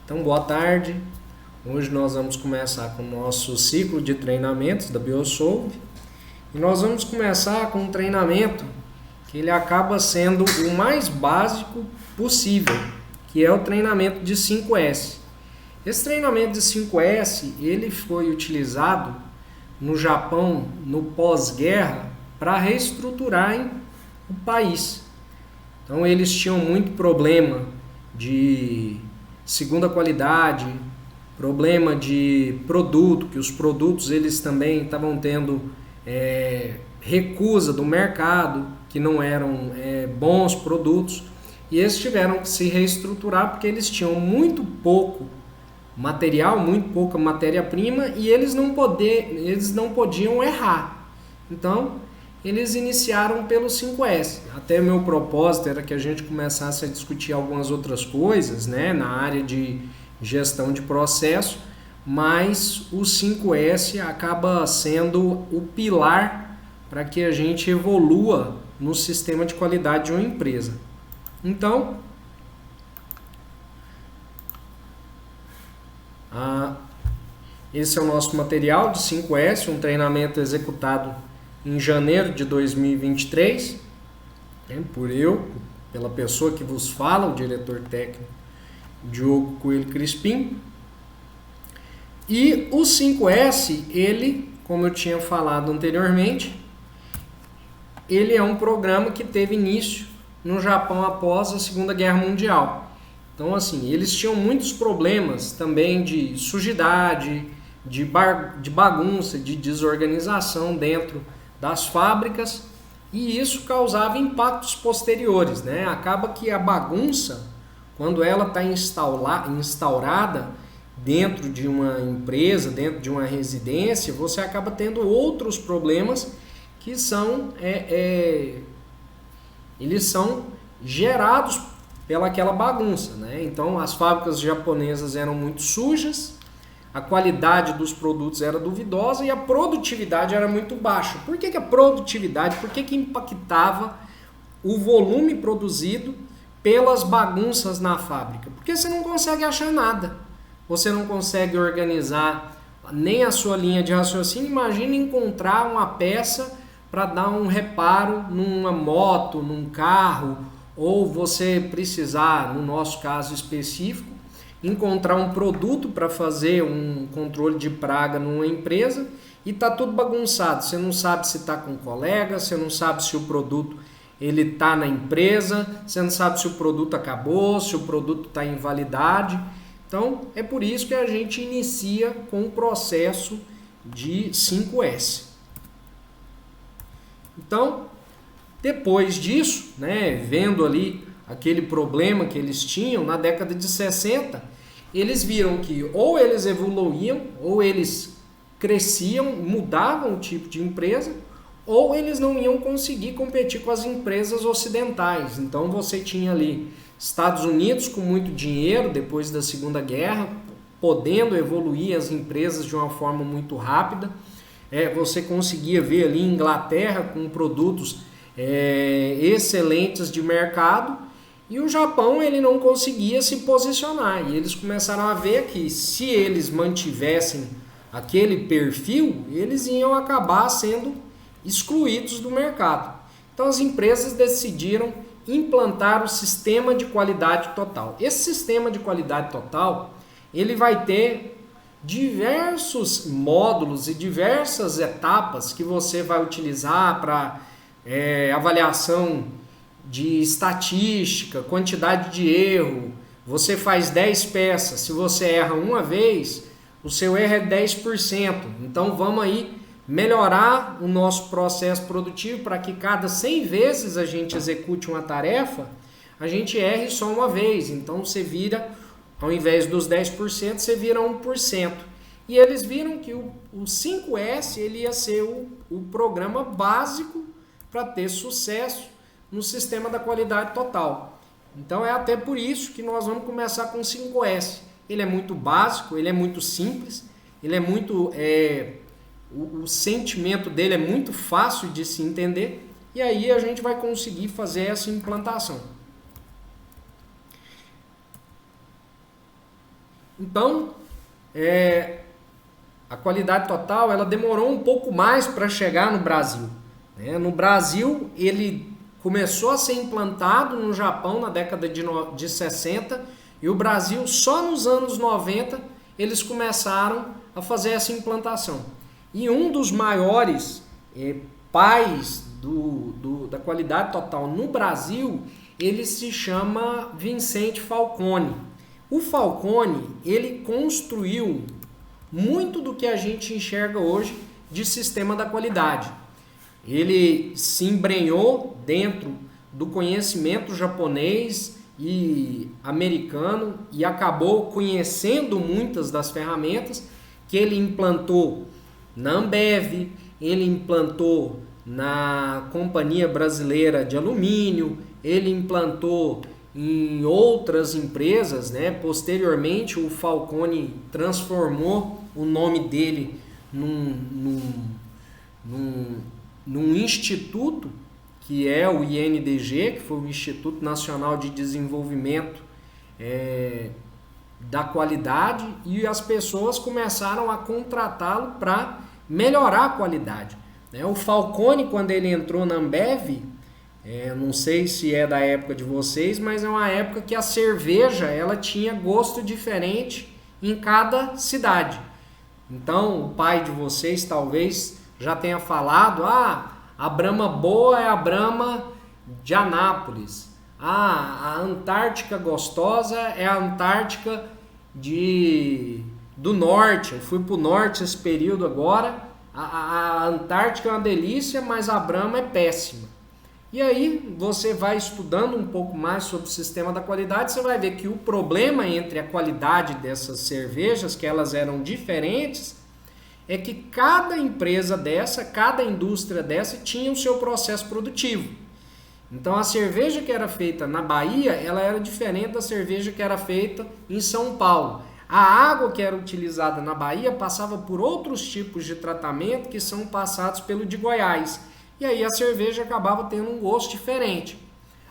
Então, boa tarde. Hoje nós vamos começar com o nosso ciclo de treinamentos da Biosolve. E nós vamos começar com um treinamento que ele acaba sendo o mais básico possível, que é o treinamento de 5S. Esse treinamento de 5S, ele foi utilizado no Japão no pós-guerra para reestruturar o país. Então eles tinham muito problema de segunda qualidade, problema de produto, que os produtos eles também estavam tendo recusa do mercado, que não eram bons produtos, e eles tiveram que se reestruturar porque eles tinham muito pouco material, muito pouca matéria-prima e eles não podiam errar. Então, eles iniciaram pelo 5S. Até meu propósito era que a gente começasse a discutir algumas outras coisas, né, na área de gestão de processo, mas o 5S acaba sendo o pilar para que a gente evolua no sistema de qualidade de uma empresa. Então, esse é o nosso material de 5S, um treinamento executado em janeiro de 2023, por eu, pela pessoa que vos fala, o diretor técnico Diogo Coelho Crispim. E o 5S, ele, como eu tinha falado anteriormente, ele é um programa que teve início no Japão após a Segunda Guerra Mundial. Então, assim, eles tinham muitos problemas também de sujidade, de bagunça, de desorganização dentro das fábricas, e isso causava impactos posteriores, né? Acaba que a bagunça, quando ela está instaurada dentro de uma empresa, dentro de uma residência, você acaba tendo outros problemas que são eles são gerados pelaquela bagunça, né? Então as fábricas japonesas eram muito sujas, a qualidade dos produtos era duvidosa e a produtividade era muito baixa. Por que a produtividade, por que impactava o volume produzido pelas bagunças na fábrica? Porque você não consegue achar nada, você não consegue organizar nem a sua linha de raciocínio. Imagina encontrar uma peça para dar um reparo numa moto, num carro, ou você precisar, no nosso caso específico, encontrar um produto para fazer um controle de praga numa empresa e está tudo bagunçado. Você não sabe se está com um colega, você não sabe se o produto ele está na empresa, você não sabe se o produto acabou, se o produto está em validade. Então, é por isso que a gente inicia com o processo de 5S. Então, depois disso, né, vendo ali aquele problema que eles tinham na década de 60, eles viram que ou eles evoluíam, ou eles cresciam, mudavam o tipo de empresa, ou eles não iam conseguir competir com as empresas ocidentais. Então você tinha ali Estados Unidos com muito dinheiro depois da Segunda Guerra, podendo evoluir as empresas de uma forma muito rápida. Você conseguia ver ali Inglaterra com produtos excelentes de mercado, e o Japão ele não conseguia se posicionar, e eles começaram a ver que se eles mantivessem aquele perfil, eles iam acabar sendo excluídos do mercado. Então as empresas decidiram implantar o sistema de qualidade total. Esse sistema de qualidade total, ele vai ter diversos módulos e diversas etapas que você vai utilizar para avaliação de estatística, quantidade de erro. Você faz 10 peças, se você erra uma vez, o seu erro é 10%. Então vamos aí melhorar o nosso processo produtivo para que cada 100 vezes a gente execute uma tarefa, a gente erre só uma vez. Então você vira, ao invés dos 10%, você vira 1%. E eles viram que o 5S ele ia ser o programa básico para ter sucesso no sistema da qualidade total. Então é até por isso que nós vamos começar com o 5S. Ele é muito básico, ele é muito simples, ele é muito... o sentimento dele é muito fácil de se entender, e aí a gente vai conseguir fazer essa implantação. Então, a qualidade total ela demorou um pouco mais para chegar no Brasil. Né? No Brasil, ele começou a ser implantado no Japão na década de 60 e o Brasil, só nos anos 90, eles começaram a fazer essa implantação. E um dos maiores pais da qualidade total no Brasil, ele se chama Vicente Falcone. O Falcone, ele construiu muito do que a gente enxerga hoje de sistema da qualidade. Ele se embrenhou dentro do conhecimento japonês e americano e acabou conhecendo muitas das ferramentas que ele implantou na Ambev, ele implantou na Companhia Brasileira de Alumínio, ele implantou em outras empresas, né? Posteriormente o Falcone transformou o nome dele num instituto, que é o INDG, que foi o Instituto Nacional de Desenvolvimento da Qualidade, e as pessoas começaram a contratá-lo para melhorar a qualidade. O Falcone, quando ele entrou na Ambev, não sei se é da época de vocês, mas é uma época que a cerveja ela tinha gosto diferente em cada cidade. Então, o pai de vocês talvez já tenha falado, a Brahma boa é a Brahma de Anápolis. A Antártica gostosa é a Antártica do Norte. Eu fui para o Norte esse período agora. A Antártica é uma delícia, mas a Brahma é péssima. E aí você vai estudando um pouco mais sobre o sistema da qualidade, você vai ver que o problema entre a qualidade dessas cervejas, que elas eram diferentes, é que cada empresa dessa, cada indústria dessa tinha o seu processo produtivo. Então a cerveja que era feita na Bahia, ela era diferente da cerveja que era feita em São Paulo. A água que era utilizada na Bahia passava por outros tipos de tratamento que são passados pelo de Goiás. E aí a cerveja acabava tendo um gosto diferente.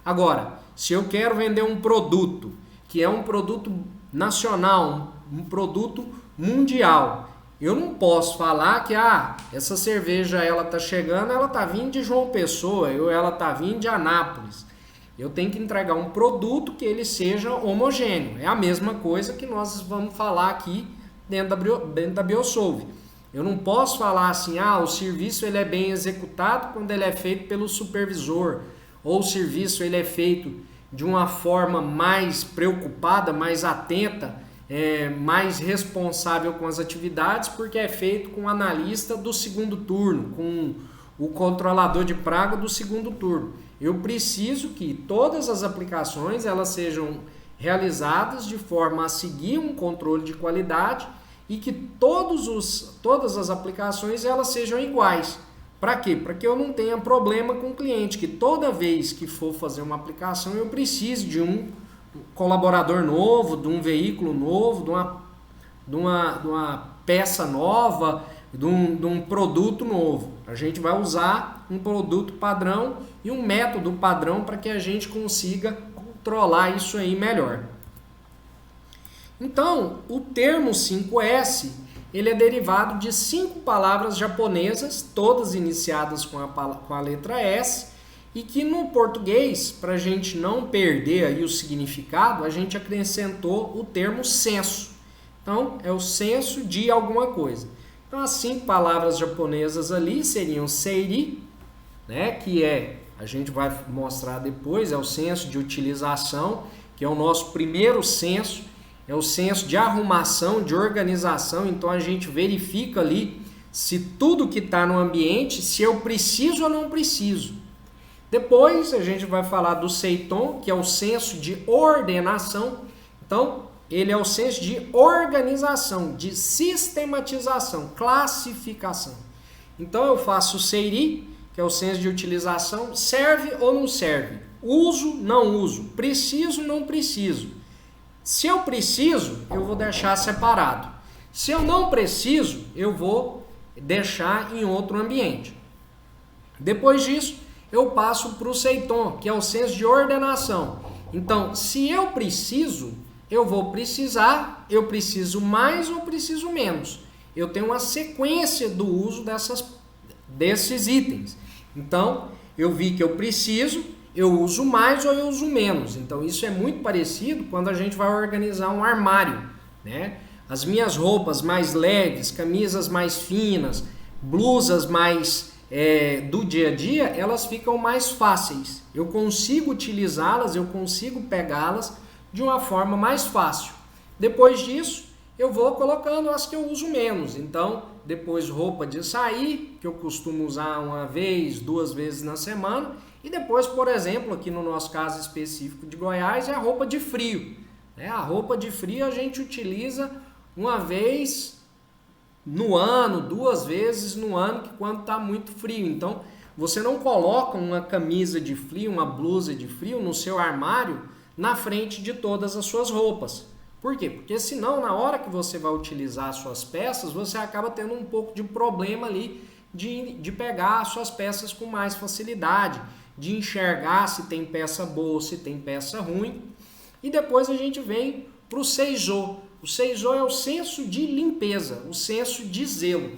Agora, se eu quero vender um produto que é um produto nacional, um produto mundial, eu não posso falar que essa cerveja ela tá chegando, ela tá vindo de João Pessoa, ou ela tá vindo de Anápolis. Eu tenho que entregar um produto que ele seja homogêneo. É a mesma coisa que nós vamos falar aqui dentro da Biosolve. Eu não posso falar assim, o serviço ele é bem executado quando ele é feito pelo supervisor, ou o serviço ele é feito de uma forma mais preocupada, mais atenta, mais responsável com as atividades, porque é feito com o analista do segundo turno, com o controlador de praga do segundo turno. Eu preciso que todas as aplicações elas sejam realizadas de forma a seguir um controle de qualidade e que todas as aplicações elas sejam iguais. Para quê? Para que eu não tenha problema com o cliente, que toda vez que for fazer uma aplicação eu precise de um colaborador novo, de um veículo novo, de uma peça nova, de um produto novo. A gente vai usar um produto padrão e um método padrão para que a gente consiga controlar isso aí melhor. Então, o termo 5S, ele é derivado de 5 palavras japonesas, todas iniciadas com a letra S, e que no português, para a gente não perder aí o significado, a gente acrescentou o termo senso. Então, é o senso de alguma coisa. Então, as 5 palavras japonesas ali seriam seiri, né, que a gente vai mostrar depois, é o senso de utilização, que é o nosso primeiro senso, é o senso de arrumação, de organização. Então a gente verifica ali se tudo que está no ambiente, se eu preciso ou não preciso. Depois a gente vai falar do seiton, que é o senso de ordenação. Então ele é o senso de organização, de sistematização, classificação. Então eu faço o seiri, que é o senso de utilização, serve ou não serve, uso, não uso, preciso, não preciso. Se eu preciso, eu vou deixar separado. Se eu não preciso, eu vou deixar em outro ambiente. Depois disso, eu passo para o seiton, que é o senso de ordenação. Então, se eu preciso, eu vou precisar, eu preciso mais ou preciso menos. Eu tenho uma sequência do uso desses itens. Então, eu vi que eu preciso, eu uso mais ou eu uso menos. Então, isso é muito parecido quando a gente vai organizar um armário, né? As minhas roupas mais leves, camisas mais finas, blusas mais do dia a dia, elas ficam mais fáceis. Eu consigo utilizá-las, eu consigo pegá-las de uma forma mais fácil. Depois disso, eu vou colocando as que eu uso menos. Então, depois roupa de sair, que eu costumo usar uma vez, 2 vezes na semana. E depois, por exemplo, aqui no nosso caso específico de Goiás, é a roupa de frio. A roupa de frio a gente utiliza uma vez no ano, 2 vezes no ano, que quando está muito frio. Então, você não coloca uma camisa de frio, uma blusa de frio no seu armário na frente de todas as suas roupas. Por quê? Porque senão, na hora que você vai utilizar as suas peças, você acaba tendo um pouco de problema ali de pegar as suas peças com mais facilidade, de enxergar se tem peça boa, se tem peça ruim. E depois a gente vem para o Seizô. O Seizô é o senso de limpeza, o senso de zelo.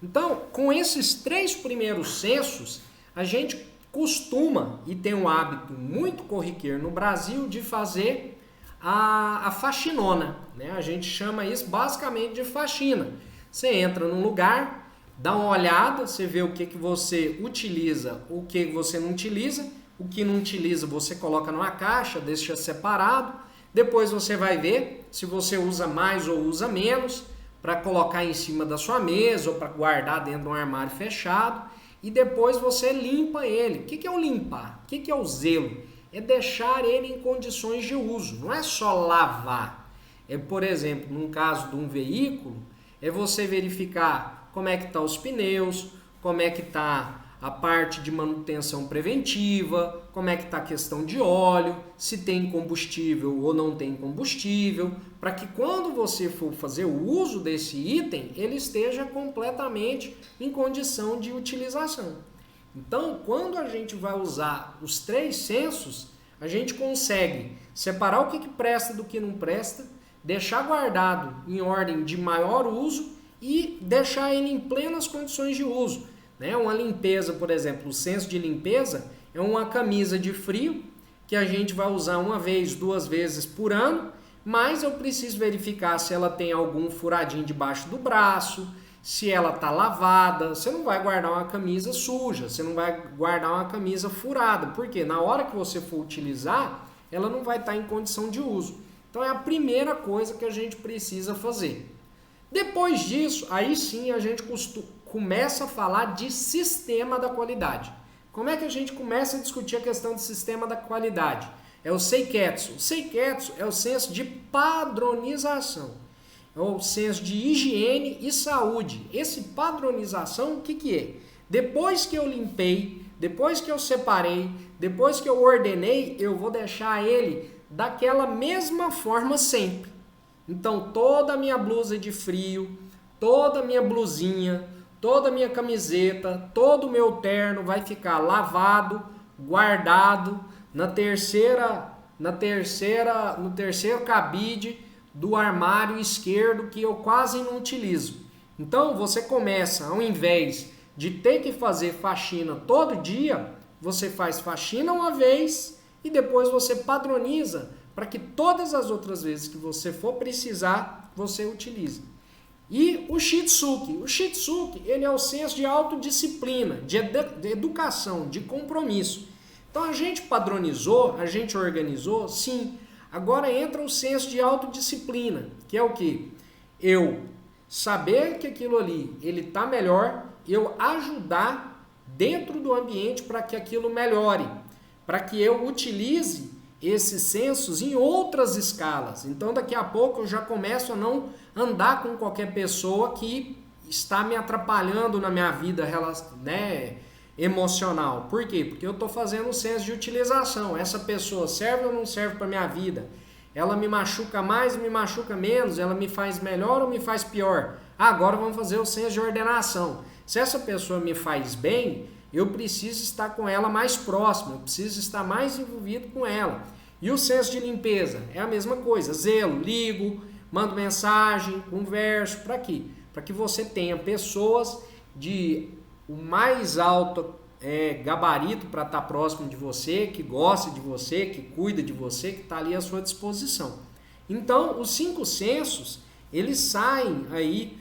Então, com esses 3 primeiros sensos, a gente costuma e tem um hábito muito corriqueiro no Brasil de fazer a faxinona, né? A gente chama isso basicamente de faxina. Você entra num lugar, dá uma olhada, você vê o que você utiliza, o que você não utiliza. O que não utiliza você coloca numa caixa, deixa separado. Depois você vai ver se você usa mais ou usa menos para colocar em cima da sua mesa ou para guardar dentro de um armário fechado. E depois você limpa ele. O que é o limpar? O que é o zelo? É deixar ele em condições de uso. Não é só lavar. Por exemplo, num caso de um veículo, é você verificar como é que estão os pneus, como é que está a parte de manutenção preventiva, como é que está a questão de óleo, se tem combustível ou não tem combustível, para que quando você for fazer o uso desse item, ele esteja completamente em condição de utilização. Então, quando a gente vai usar os 3 sensos, a gente consegue separar o que presta do que não presta, deixar guardado em ordem de maior uso e deixar ele em plenas condições de uso. Uma limpeza, por exemplo, o senso de limpeza é uma camisa de frio que a gente vai usar 1 vez, 2 vezes por ano, mas eu preciso verificar se ela tem algum furadinho debaixo do braço, se ela está lavada. Você não vai guardar uma camisa suja, você não vai guardar uma camisa furada, porque na hora que você for utilizar, ela não vai estar em condição de uso. Então é a primeira coisa que a gente precisa fazer. Depois disso, aí sim a gente começa a falar de sistema da qualidade. Como é que a gente começa a discutir a questão do sistema da qualidade? É o Seiketsu. O Seiketsu é o senso de padronização. É o senso de higiene e saúde. Esse padronização, o que é? Depois que eu limpei, depois que eu separei, depois que eu ordenei, eu vou deixar ele daquela mesma forma sempre. Então, toda a minha blusa de frio, toda a minha blusinha, toda a minha camiseta, todo o meu terno vai ficar lavado, guardado no terceiro cabide do armário esquerdo que eu quase não utilizo. Então, você começa, ao invés de ter que fazer faxina todo dia, você faz faxina 1 vez e depois você padroniza para que todas as outras vezes que você for precisar, você utilize. E o Shitsuki. O Shitsuki, ele é o senso de autodisciplina, de educação, de compromisso. Então a gente padronizou, a gente organizou, sim. Agora entra o senso de autodisciplina, que é o quê? Eu saber que aquilo ali, ele está melhor, eu ajudar dentro do ambiente para que aquilo melhore, para que eu utilize esses sensos em outras escalas. Então daqui a pouco eu já começo a não andar com qualquer pessoa que está me atrapalhando na minha vida, emocional. Por quê? Porque eu estou fazendo um senso de utilização. Essa pessoa serve ou não serve para a minha vida? Ela me machuca mais ou me machuca menos? Ela me faz melhor ou me faz pior? Agora vamos fazer o senso de ordenação. Se essa pessoa me faz bem, eu preciso estar com ela mais próximo, eu preciso estar mais envolvido com ela. E o senso de limpeza é a mesma coisa, zelo, ligo, mando mensagem, converso, para quê? Para que você tenha pessoas de o mais alto gabarito para estar próximo de você, que gosta de você, que cuida de você, que está ali à sua disposição. Então, os 5 sensos, eles saem aí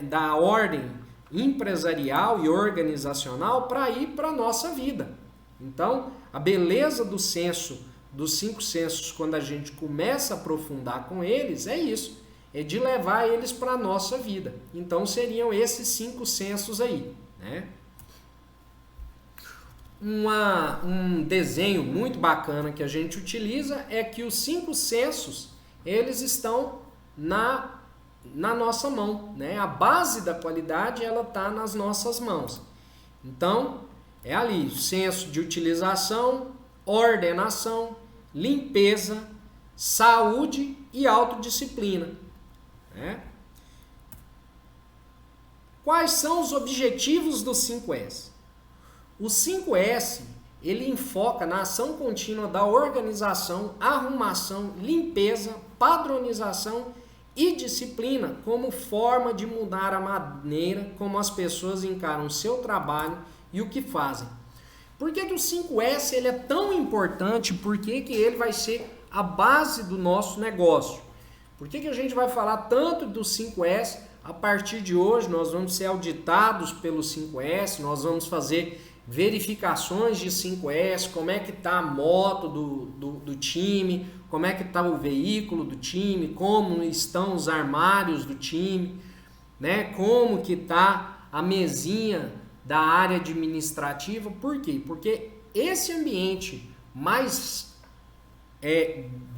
da ordem empresarial e organizacional para ir para a nossa vida. Então, a beleza do senso, dos 5 sensos, quando a gente começa a aprofundar com eles, é isso, é de levar eles para a nossa vida. Então, seriam esses 5 sensos aí, né? Um desenho muito bacana que a gente utiliza é que os 5 sensos, eles estão na nossa mão, né? A base da qualidade, ela está nas nossas mãos. Então, é ali o senso de utilização, ordenação, limpeza, saúde e autodisciplina, né? Quais são os objetivos dos 5S? O 5S, ele enfoca na ação contínua da organização, arrumação, limpeza, padronização e disciplina como forma de mudar a maneira como as pessoas encaram o seu trabalho e o que fazem. Por que o 5S ele é tão importante? Por que ele vai ser a base do nosso negócio? Por que a gente vai falar tanto do 5S? A partir de hoje nós vamos ser auditados pelo 5S, nós vamos fazer verificações de 5S, como é que está a moto do time, como é que está o veículo do time, como estão os armários do time, né? Como que está a mesinha da área administrativa. Por quê? Porque esse ambiente mais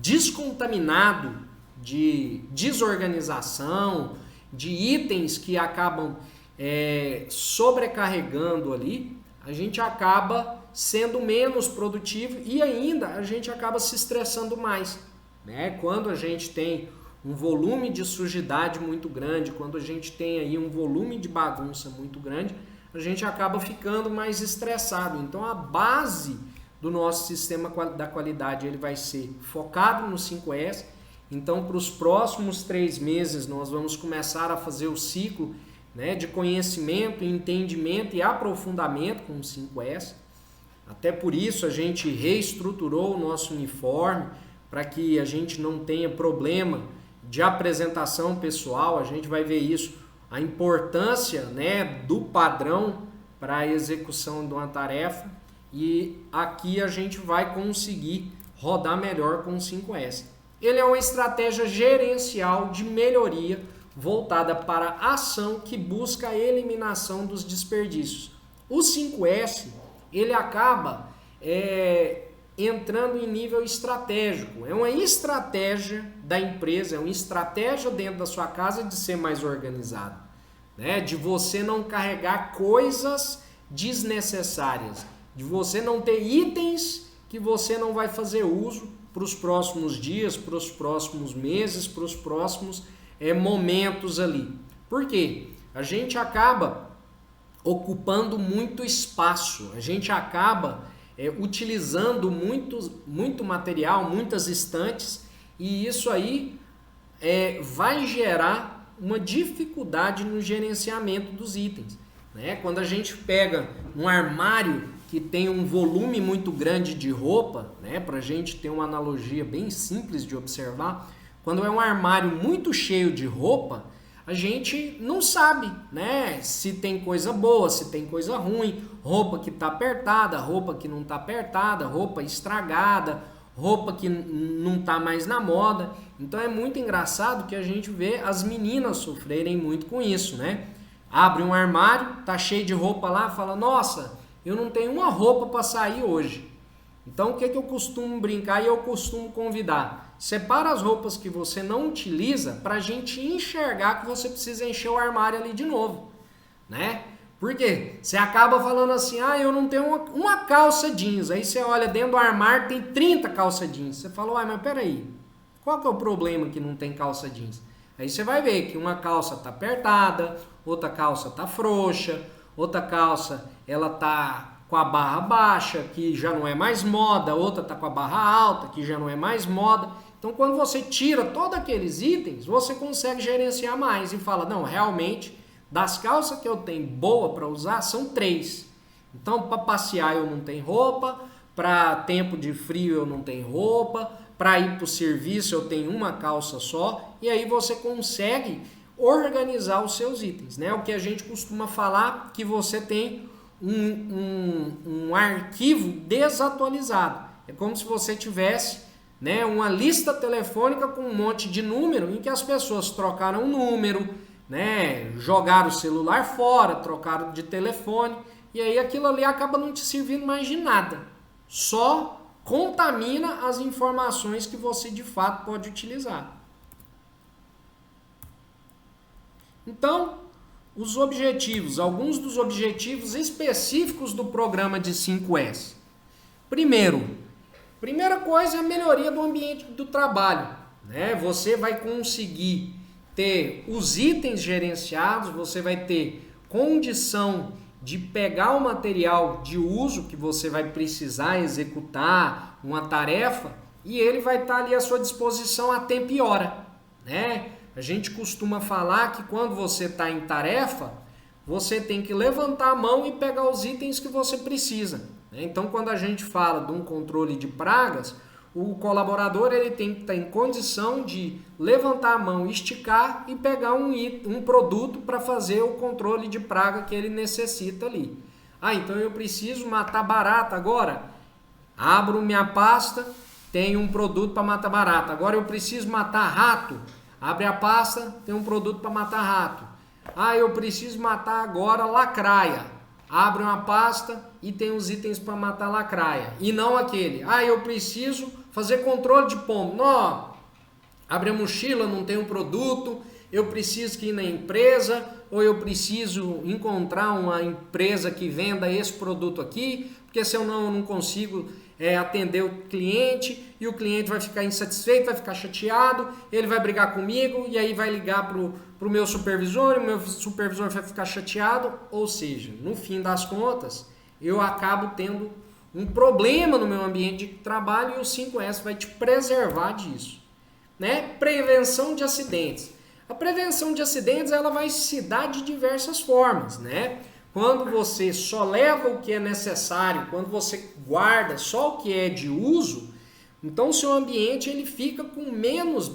descontaminado de desorganização, de itens que acabam sobrecarregando ali, a gente acaba sendo menos produtivo e ainda a gente acaba se estressando mais, né? Quando a gente tem um volume de sujidade muito grande, quando a gente tem aí um volume de bagunça muito grande, a gente acaba ficando mais estressado. Então a base do nosso sistema da qualidade ele vai ser focado no 5S. Então para os próximos 3 meses nós vamos começar a fazer o ciclo, né, de conhecimento, entendimento e aprofundamento com o 5S. Até por isso a gente reestruturou o nosso uniforme para que a gente não tenha problema de apresentação pessoal. A gente vai ver isso, a importância, né, do padrão para a execução de uma tarefa, e aqui a gente vai conseguir rodar melhor com o 5S. Ele é uma estratégia gerencial de melhoria voltada para a ação que busca a eliminação dos desperdícios. O 5S, ele acaba entrando em nível estratégico. É uma estratégia da empresa, é uma estratégia dentro da sua casa de ser mais organizado, né? De você não carregar coisas desnecessárias, de você não ter itens que você não vai fazer uso para os próximos dias, para os próximos meses, para os próximos momentos ali. Por quê? A gente acaba ocupando muito espaço, a gente acaba utilizando muito material, muitas estantes, e isso aí vai gerar uma dificuldade no gerenciamento dos itens, né? Quando a gente pega um armário que tem um volume muito grande de roupa, né, para a gente ter uma analogia bem simples de observar, quando é um armário muito cheio de roupa, a gente não sabe, né, se tem coisa boa, se tem coisa ruim, roupa que está apertada, roupa que não está apertada, roupa estragada, roupa que não está mais na moda. Então é muito engraçado que a gente vê as meninas sofrerem muito com isso, né? Abre um armário, tá cheio de roupa lá, fala, nossa, eu não tenho uma roupa para sair hoje. Então o que eu costumo brincar e eu costumo convidar? Separa as roupas que você não utiliza para a gente enxergar que você precisa encher o armário ali de novo, né? Por quê? Você acaba falando assim, eu não tenho uma calça jeans. Aí você olha dentro do armário, tem 30 calça jeans. Você fala, mas peraí, qual que é o problema que não tem calça jeans? Aí você vai ver que uma calça tá apertada, outra calça tá frouxa, outra calça ela tá com a barra baixa, que já não é mais moda, outra está com a barra alta, que já não é mais moda. Então, quando você tira todos aqueles itens, você consegue gerenciar mais e fala, não, realmente, das calças que eu tenho boa para usar, são 3. Então, para passear eu não tenho roupa, para tempo de frio eu não tenho roupa, para ir para o serviço eu tenho uma calça só, e aí você consegue organizar os seus itens, né? O que a gente costuma falar que você tem um arquivo desatualizado. É como se você tivesse, né, uma lista telefônica com um monte de número em que as pessoas trocaram o número, né, jogaram o celular fora, trocaram de telefone, e aí aquilo ali acaba não te servindo mais de nada. Só contamina as informações que você de fato pode utilizar. Então, os objetivos, alguns dos objetivos específicos do programa de 5S. Primeira coisa é a melhoria do ambiente do trabalho, né? Você vai conseguir ter os itens gerenciados, você vai ter condição de pegar o material de uso que você vai precisar executar uma tarefa e ele vai estar ali à sua disposição a tempo e hora, né? A gente costuma falar que quando você está em tarefa, você tem que levantar a mão e pegar os itens que você precisa. Então, quando a gente fala de um controle de pragas, o colaborador ele tem que estar em condição de levantar a mão, esticar e pegar um produto para fazer o controle de praga que ele necessita ali. Ah, então eu preciso matar barata agora? Abro minha pasta, tem um produto para matar barata. Agora eu preciso matar rato? Abre a pasta, tem um produto para matar rato. Ah, eu preciso matar agora lacraia. Abre uma pasta e tem os itens para matar lacraia. E não aquele. Ah, eu preciso fazer controle de pombo. Não, abre a mochila, não tem um produto. Eu preciso ir na empresa ou eu preciso encontrar uma empresa que venda esse produto aqui, porque senão eu não consigo atender o cliente e o cliente vai ficar insatisfeito, vai ficar chateado, ele vai brigar comigo e aí vai ligar pro meu supervisor e o meu supervisor vai ficar chateado, ou seja, no fim das contas, eu acabo tendo um problema no meu ambiente de trabalho e o 5S vai te preservar disso, né? Prevenção de acidentes. A prevenção de acidentes ela vai se dar de diversas formas, né? Quando você só leva o que é necessário, quando você guarda só o que é de uso, então o seu ambiente ele fica com menos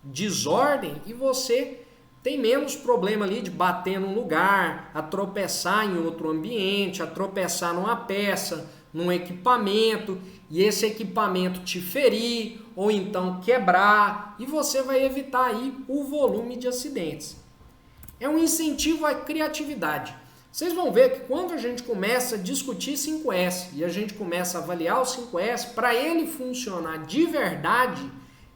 desordem e você tem menos problema ali de bater num lugar, a tropeçar em outro ambiente, a tropeçar numa peça, num equipamento, e esse equipamento te ferir ou então quebrar, e você vai evitar aí o volume de acidentes. É um incentivo à criatividade. Vocês vão ver que quando a gente começa a discutir 5S e a gente começa a avaliar o 5S, para ele funcionar de verdade,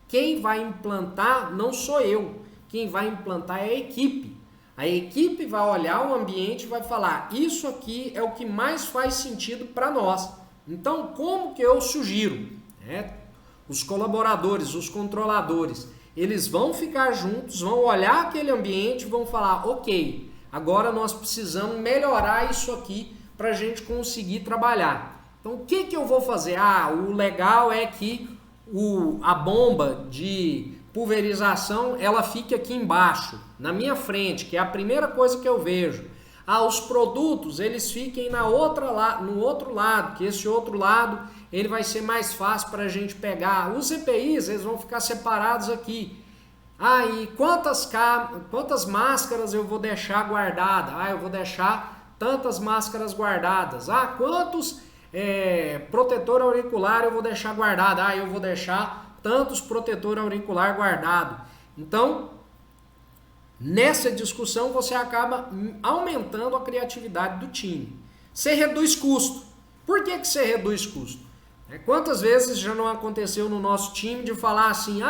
quem vai implantar não sou eu, quem vai implantar é a equipe. A equipe vai olhar o ambiente e vai falar, isso aqui é o que mais faz sentido para nós. Então, como que eu sugiro? Os colaboradores, os controladores, eles vão ficar juntos, vão olhar aquele ambiente e vão falar, ok, agora nós precisamos melhorar isso aqui para a gente conseguir trabalhar. Então, o que eu vou fazer? O legal é que a bomba de pulverização ela fique aqui embaixo, na minha frente, que é a primeira coisa que eu vejo. Os produtos eles fiquem no outro lado, que esse outro lado ele vai ser mais fácil para a gente pegar. Os EPIs eles vão ficar separados aqui. E quantas máscaras eu vou deixar guardada? Eu vou deixar tantas máscaras guardadas. Quantos protetor auricular eu vou deixar guardado? Eu vou deixar tantos protetor auricular guardado. Então, nessa discussão você acaba aumentando a criatividade do time. Você reduz custo. Por que você reduz custo? Quantas vezes já não aconteceu no nosso time de falar assim,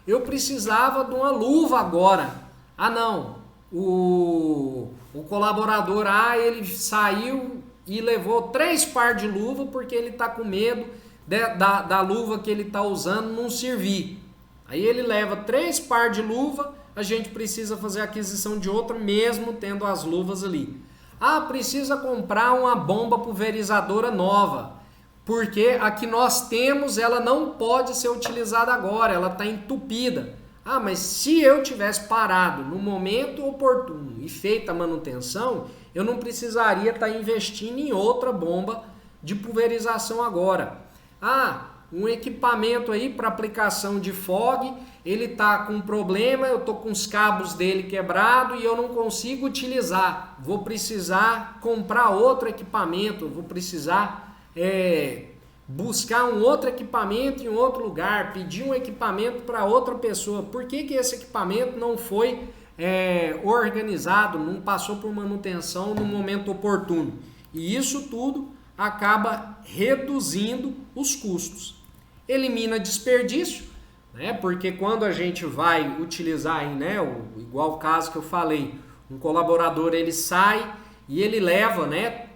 eu precisava de uma luva agora. Não, o colaborador ele saiu e levou 3 par de luva porque ele está com medo da luva que ele está usando não servir. Aí ele leva 3 par de luva, a gente precisa fazer a aquisição de outra mesmo tendo as luvas ali. Ah, precisa comprar uma bomba pulverizadora nova, porque a que nós temos ela não pode ser utilizada agora, ela está entupida. Ah, mas se eu tivesse parado no momento oportuno e feita a manutenção, eu não precisaria estar investindo em outra bomba de pulverização agora. Ah, um equipamento aí para aplicação de fog, ele está com problema, eu estou com os cabos dele quebrado e eu não consigo utilizar. Vou precisar comprar outro equipamento, vou precisar buscar um outro equipamento em outro lugar, pedir um equipamento para outra pessoa. Por que esse equipamento não foi organizado, não passou por manutenção no momento oportuno? E isso tudo acaba reduzindo os custos. Elimina desperdício, né? Porque quando a gente vai utilizar aí, né, igual o caso que eu falei, um colaborador ele sai e ele leva, né,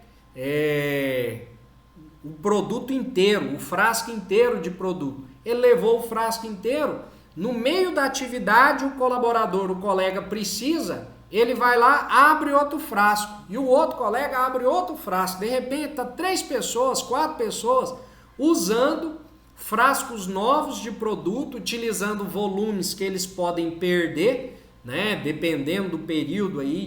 o produto inteiro, o frasco inteiro de produto. Ele levou o frasco inteiro, no meio da atividade o colaborador, o colega precisa, ele vai lá, abre outro frasco e o outro colega abre outro frasco. De repente tá 3 pessoas, 4 pessoas usando frascos novos de produto, utilizando volumes que eles podem perder, né? Dependendo do período aí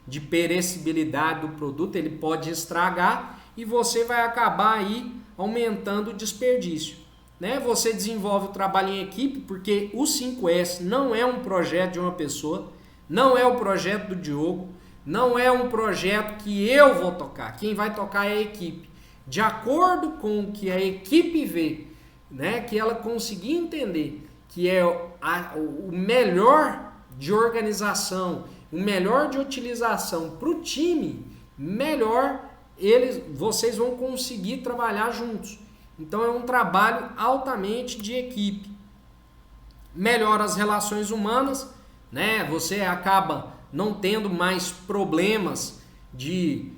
de perecibilidade do produto, ele pode estragar e você vai acabar aí aumentando o desperdício, né? Você desenvolve o trabalho em equipe, porque o 5S não é um projeto de uma pessoa, não é o projeto do Diogo, não é um projeto que eu vou tocar, quem vai tocar é a equipe. De acordo com o que a equipe vê, né, que ela conseguir entender que é o melhor de organização, o melhor de utilização para o time, melhor vocês vão conseguir trabalhar juntos. Então é um trabalho altamente de equipe. Melhora as relações humanas, né? Você acaba não tendo mais problemas de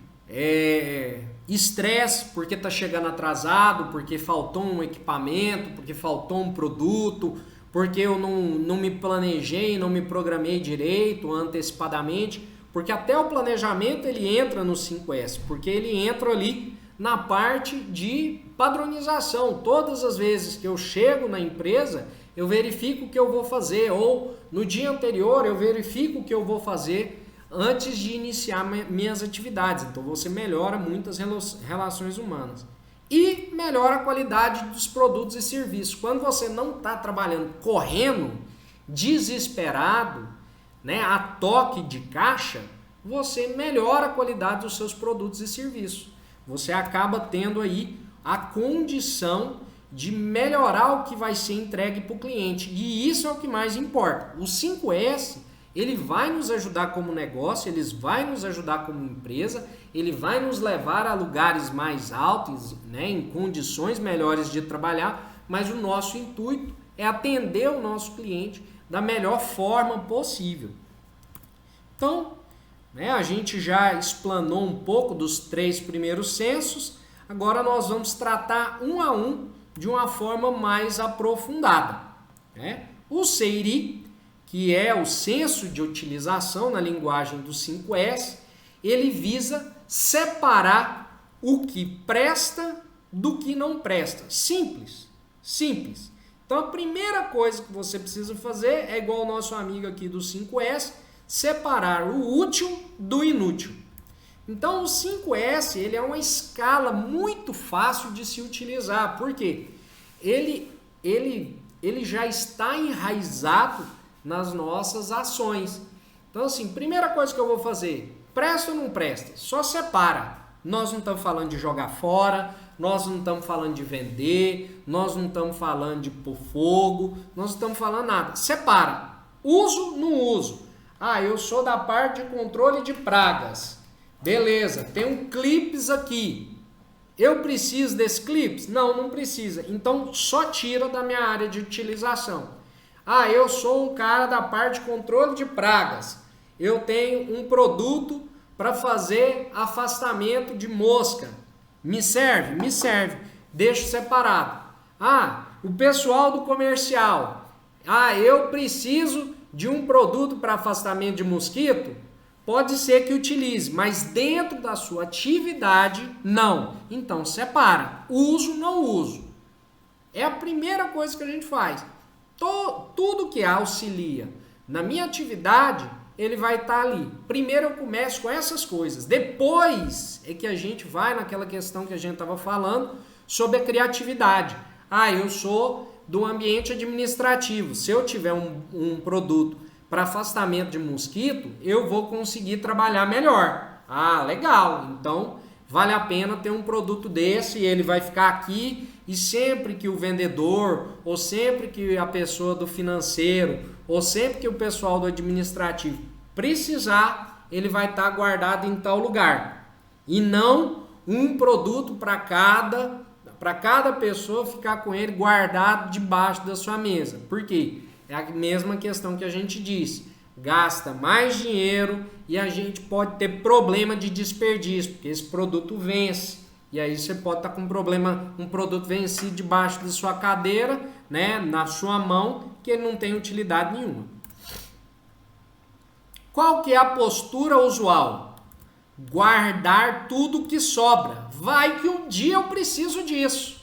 estresse porque está chegando atrasado, porque faltou um equipamento, porque faltou um produto, porque eu não me planejei, não me programei direito, antecipadamente, porque até o planejamento ele entra no 5S, porque ele entra ali na parte de padronização. Todas as vezes que eu chego na empresa, eu verifico o que eu vou fazer, ou no dia anterior eu verifico o que eu vou fazer antes de iniciar minhas atividades. Então você melhora muitas relações humanas e melhora a qualidade dos produtos e serviços. Quando você não está trabalhando correndo, desesperado, né, a toque de caixa, você melhora a qualidade dos seus produtos e serviços. Você acaba tendo aí a condição de melhorar o que vai ser entregue para o cliente. E isso é o que mais importa. O 5S ele vai nos ajudar como negócio, ele vai nos ajudar como empresa, ele vai nos levar a lugares mais altos, né, em condições melhores de trabalhar, mas o nosso intuito é atender o nosso cliente da melhor forma possível. Então, né, a gente já explanou um pouco dos 3 primeiros sensos, agora nós vamos tratar um a um de uma forma mais aprofundada, né? O SEIRI, que é o senso de utilização na linguagem do 5S, ele visa separar o que presta do que não presta. Simples, simples. Então a primeira coisa que você precisa fazer é igual o nosso amigo aqui do 5S, separar o útil do inútil. Então o 5S ele é uma escala muito fácil de se utilizar, porque ele já está enraizado nas nossas ações. Então assim, primeira coisa que eu vou fazer, presta ou não presta? Só separa. Nós não estamos falando de jogar fora, nós não estamos falando de vender, nós não estamos falando de pôr fogo, nós não estamos falando nada. Separa. Uso, não uso. Ah, eu sou da parte de controle de pragas. Beleza, tem um clips aqui. Eu preciso desse clips? Não, não precisa. Então só tira da minha área de utilização. Ah, eu sou um cara da parte de controle de pragas. Eu tenho um produto para fazer afastamento de mosca. Me serve? Me serve. Deixo separado. Ah, o pessoal do comercial. Ah, eu preciso de um produto para afastamento de mosquito. Pode ser que utilize, mas dentro da sua atividade, não. Então, separa. Uso, não uso. É a primeira coisa que a gente faz. Tudo que auxilia na minha atividade, ele vai estar ali. Primeiro eu começo com essas coisas. Depois é que a gente vai naquela questão que a gente estava falando sobre a criatividade. Eu sou do ambiente administrativo. Se eu tiver um produto para afastamento de mosquito, eu vou conseguir trabalhar melhor. Legal. Então, vale a pena ter um produto desse, ele vai ficar aqui e sempre que o vendedor, ou sempre que a pessoa do financeiro, ou sempre que o pessoal do administrativo precisar, ele vai estar guardado em tal lugar. E não um produto para cada pessoa ficar com ele guardado debaixo da sua mesa. Por quê? É a mesma questão que a gente disse. Gasta mais dinheiro e a gente pode ter problema de desperdício, porque esse produto vence. E aí você pode estar com um produto vencido debaixo da sua cadeira, né, na sua mão, que ele não tem utilidade nenhuma. Qual que é a postura usual? Guardar tudo que sobra. Vai que um dia eu preciso disso.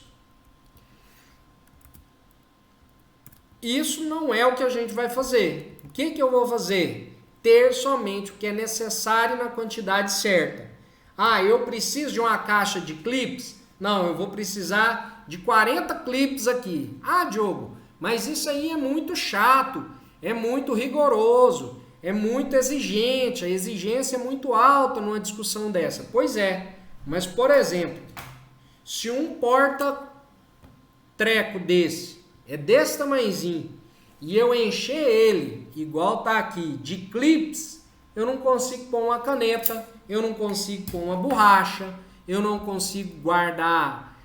Isso não é o que a gente vai fazer. O que eu vou fazer? Ter somente o que é necessário na quantidade certa. Eu preciso de uma caixa de clips? Não, eu vou precisar de 40 clips aqui. Diogo, mas isso aí é muito chato, é muito rigoroso, é muito exigente, a exigência é muito alta numa discussão dessa. Pois é, mas por exemplo, se um porta-treco desse é desse tamanhozinho e eu encher ele, igual tá aqui, de clips, eu não consigo pôr uma caneta, eu não consigo pôr uma borracha, eu não consigo guardar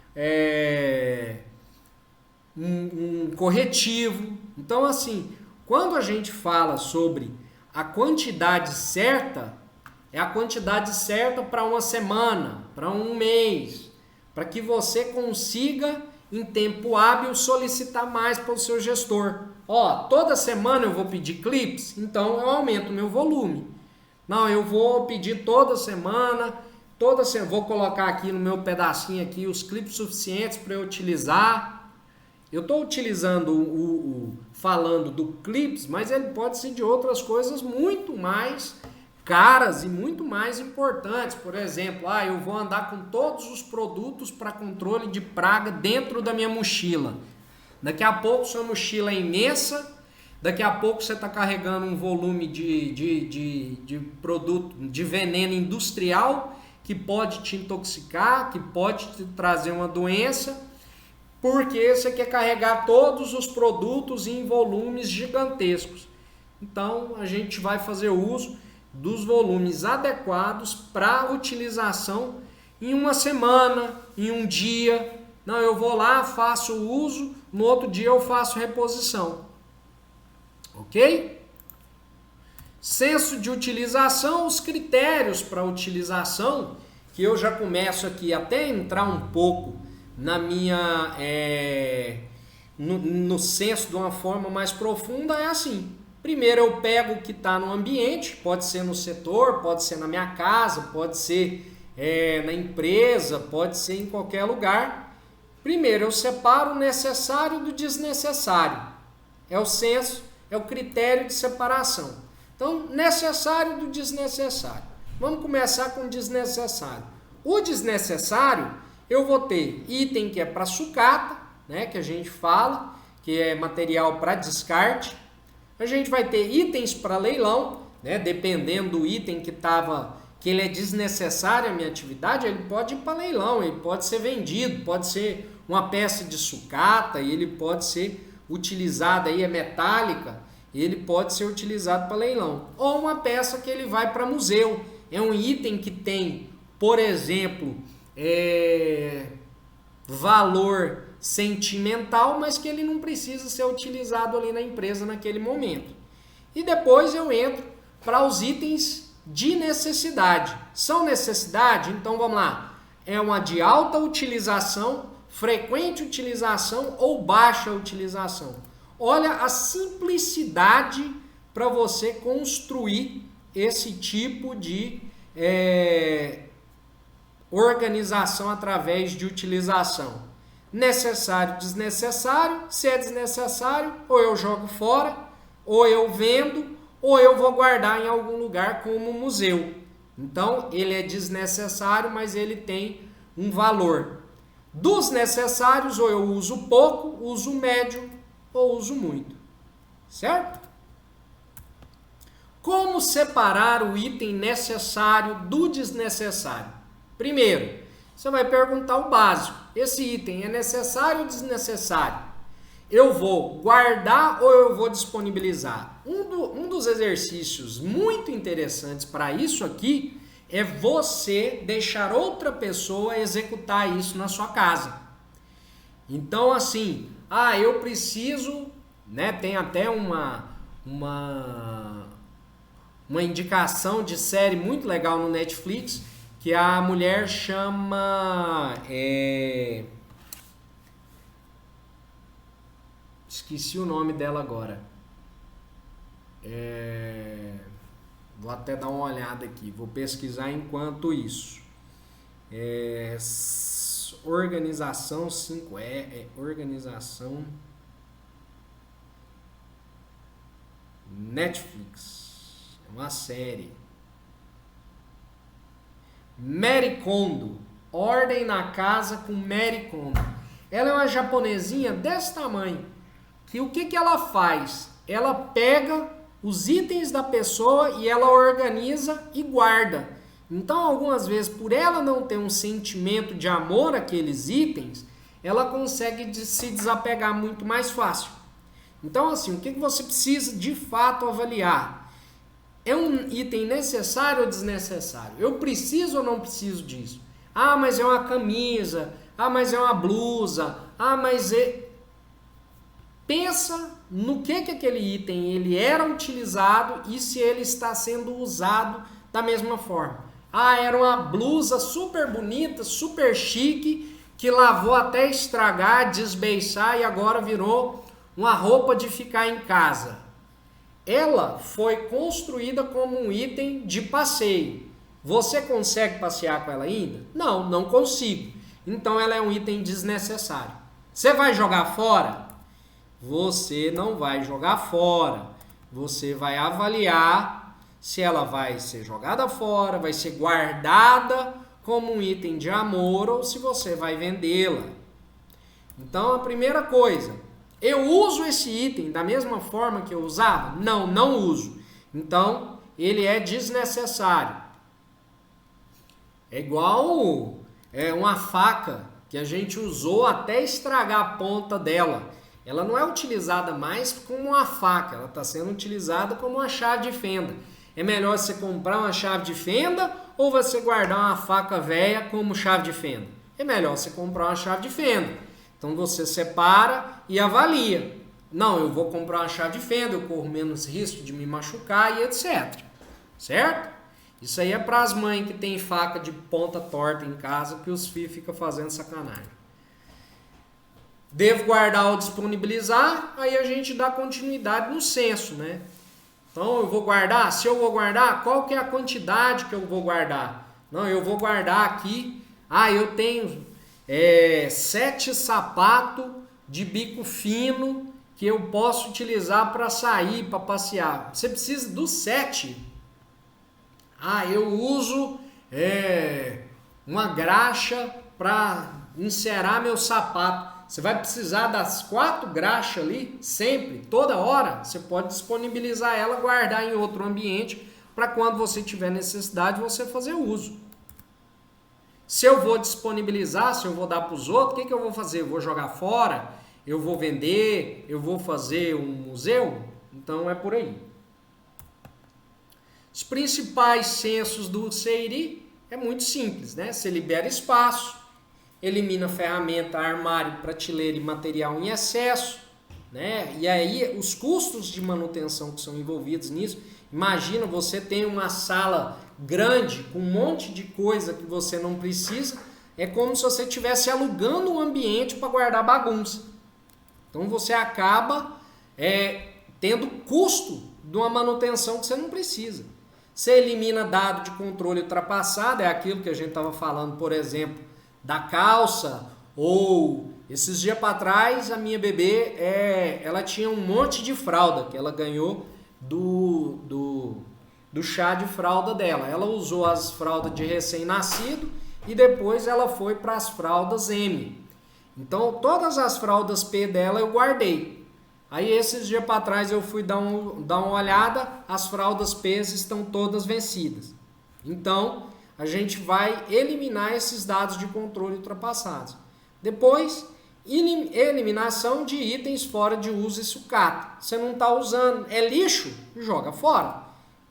um corretivo. Então, assim, quando a gente fala sobre a quantidade certa, é a quantidade certa para uma semana, para um mês, para que você consiga, em tempo hábil, solicitar mais para o seu gestor. Toda semana eu vou pedir clips, então eu aumento o meu volume. Não, eu vou pedir toda semana, vou colocar aqui no meu pedacinho aqui os clips suficientes para eu utilizar. Eu estou utilizando falando do clips, mas ele pode ser de outras coisas muito mais caras e muito mais importantes. Por exemplo, eu vou andar com todos os produtos para controle de praga dentro da minha mochila. Daqui a pouco sua mochila é imensa, daqui a pouco você está carregando um volume de produto, de veneno industrial que pode te intoxicar, que pode te trazer uma doença, porque você quer carregar todos os produtos em volumes gigantescos. Então a gente vai fazer uso dos volumes adequados para utilização em uma semana, em um dia. Não, eu vou lá, faço o uso, no outro dia eu faço reposição. Ok? Senso de utilização, os critérios para utilização, que eu já começo aqui até entrar um pouco na minha no senso de uma forma mais profunda, é assim. Primeiro eu pego o que está no ambiente, pode ser no setor, pode ser na minha casa, pode ser na empresa, pode ser em qualquer lugar. Primeiro eu separo o necessário do desnecessário. É o senso, é o critério de separação. Então, necessário do desnecessário. Vamos começar com o desnecessário. O desnecessário, eu vou ter item que é para sucata, né, que a gente fala, que é material para descarte. A gente vai ter itens para leilão, né, dependendo do item que ele é desnecessário à minha atividade, ele pode ir para leilão, ele pode ser vendido, pode ser uma peça de sucata, e ele pode ser utilizado, aí é metálica, ele pode ser utilizado para leilão. Ou uma peça que ele vai para museu, é um item que tem, por exemplo, valor sentimental, mas que ele não precisa ser utilizado ali na empresa naquele momento. E depois eu entro para os itens de necessidade. São necessidade? Então vamos lá. É uma de alta utilização, frequente utilização ou baixa utilização. Olha a simplicidade para você construir esse tipo de organização através de utilização. Necessário, desnecessário. Se é desnecessário, ou eu jogo fora, ou eu vendo, ou eu vou guardar em algum lugar como museu. Então, ele é desnecessário, mas ele tem um valor. Dos necessários, ou eu uso pouco, uso médio, ou uso muito. Certo? Como separar o item necessário do desnecessário? Primeiro, você vai perguntar o básico. Esse item é necessário ou desnecessário? Eu vou guardar ou eu vou disponibilizar? Um dos exercícios muito interessantes para isso aqui é você deixar outra pessoa executar isso na sua casa. Então, assim, eu preciso, né? Tem até uma indicação de série muito legal no Netflix, que a mulher chama... Esqueci o nome dela agora. Vou até dar uma olhada aqui, vou pesquisar enquanto isso. Organização 5E, organização Netflix, é uma série. Marie Kondo, Ordem na Casa com Marie Kondo. Ela é uma japonesinha desse tamanho. Que o que ela faz? Ela pega os itens da pessoa e ela organiza e guarda. Então, algumas vezes, por ela não ter um sentimento de amor àqueles itens, ela consegue se desapegar muito mais fácil. Então, assim, o que você precisa de fato avaliar? É um item necessário ou desnecessário? Eu preciso ou não preciso disso? Mas é uma camisa. Mas é uma blusa. Mas é... Pensa no que aquele item ele era utilizado e se ele está sendo usado da mesma forma. Era uma blusa super bonita, super chique, que lavou até estragar, desbeiçar e agora virou uma roupa de ficar em casa. Ela foi construída como um item de passeio. Você consegue passear com ela ainda? Não, não consigo. Então ela é um item desnecessário. Você vai jogar fora? Você não vai jogar fora. Você vai avaliar se ela vai ser jogada fora, vai ser guardada como um item de amor ou se você vai vendê-la. Então a primeira coisa, eu uso esse item da mesma forma que eu usava? Não, não uso. Então ele é desnecessário. É igual uma faca que a gente usou até estragar a ponta dela. Ela não é utilizada mais como uma faca, ela está sendo utilizada como uma chave de fenda. É melhor você comprar uma chave de fenda ou você guardar uma faca velha como chave de fenda? É melhor você comprar uma chave de fenda. Então você separa e avalia. Não, eu vou comprar uma chave de fenda, eu corro menos risco de me machucar e etc. Certo? Isso aí é para as mães que tem faca de ponta torta em casa que os filhos ficam fazendo sacanagem. Devo guardar ou disponibilizar, aí a gente dá continuidade no senso, né? Então eu vou guardar, se eu vou guardar, qual que é a quantidade que eu vou guardar? Não, eu vou guardar aqui, eu tenho 7 sapatos de bico fino que eu posso utilizar para sair, para passear. Você precisa dos 7. Eu uso uma graxa para encerar meu sapato. Você vai precisar das 4 graxas ali, sempre, toda hora. Você pode disponibilizar ela, guardar em outro ambiente, para quando você tiver necessidade, você fazer uso. Se eu vou disponibilizar, se eu vou dar para os outros, o que eu vou fazer? Eu vou jogar fora? Eu vou vender? Eu vou fazer um museu? Então é por aí. Os principais sensos do CIRI é muito simples, né? Você libera espaço, elimina ferramenta, armário, prateleira e material em excesso, né? E aí os custos de manutenção que são envolvidos nisso, imagina você tem uma sala grande com um monte de coisa que você não precisa, é como se você estivesse alugando um ambiente para guardar bagunça. Então você acaba tendo custo de uma manutenção que você não precisa. Você elimina dado de controle ultrapassado, é aquilo que a gente estava falando, por exemplo, da calça, ou esses dias para trás a minha bebê, ela tinha um monte de fralda que ela ganhou do chá de fralda dela. Ela usou as fraldas de recém-nascido e depois ela foi para as fraldas M. Então todas as fraldas P dela eu guardei. Aí esses dias para trás eu fui dar uma olhada, as fraldas P estão todas vencidas. Então a gente vai eliminar esses dados de controle ultrapassados. Depois, eliminação de itens fora de uso e sucata. Você não está usando, é lixo, joga fora.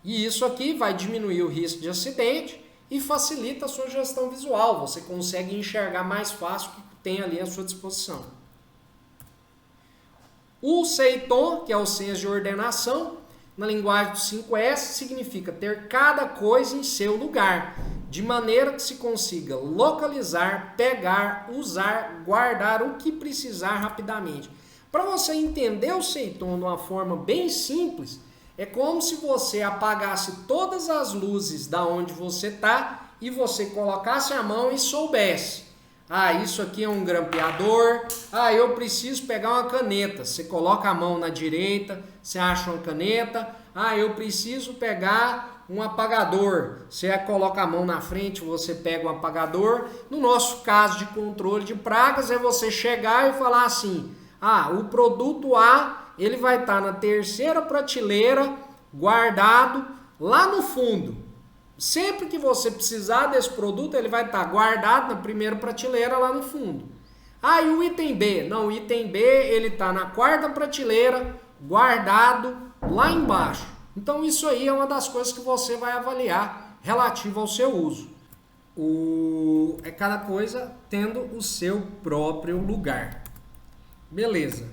E isso aqui vai diminuir o risco de acidente e facilita a sua gestão visual. Você consegue enxergar mais fácil o que tem ali à sua disposição. O CEITOM, que é o senso de ordenação, na linguagem do 5S, significa ter cada coisa em seu lugar, de maneira que se consiga localizar, pegar, usar, guardar o que precisar rapidamente. Para você entender o CEITOM de uma forma bem simples, é como se você apagasse todas as luzes da onde você está e você colocasse a mão e soubesse. Ah, isso aqui é um grampeador. Ah, eu preciso pegar uma caneta. Você coloca a mão na direita, você acha uma caneta. Ah, eu preciso pegar um apagador. Você coloca a mão na frente, você pega um apagador. No nosso caso de controle de pragas, é você chegar e falar assim: ah, o produto A, ele vai estar na terceira prateleira, guardado lá no fundo. Sempre que você precisar desse produto, ele vai estar guardado na primeira prateleira lá no fundo. Ah, e o item B? Não, o item B ele está na quarta prateleira, guardado lá embaixo. Então isso aí é uma das coisas que você vai avaliar relativo ao seu uso. É cada coisa tendo o seu próprio lugar. Beleza.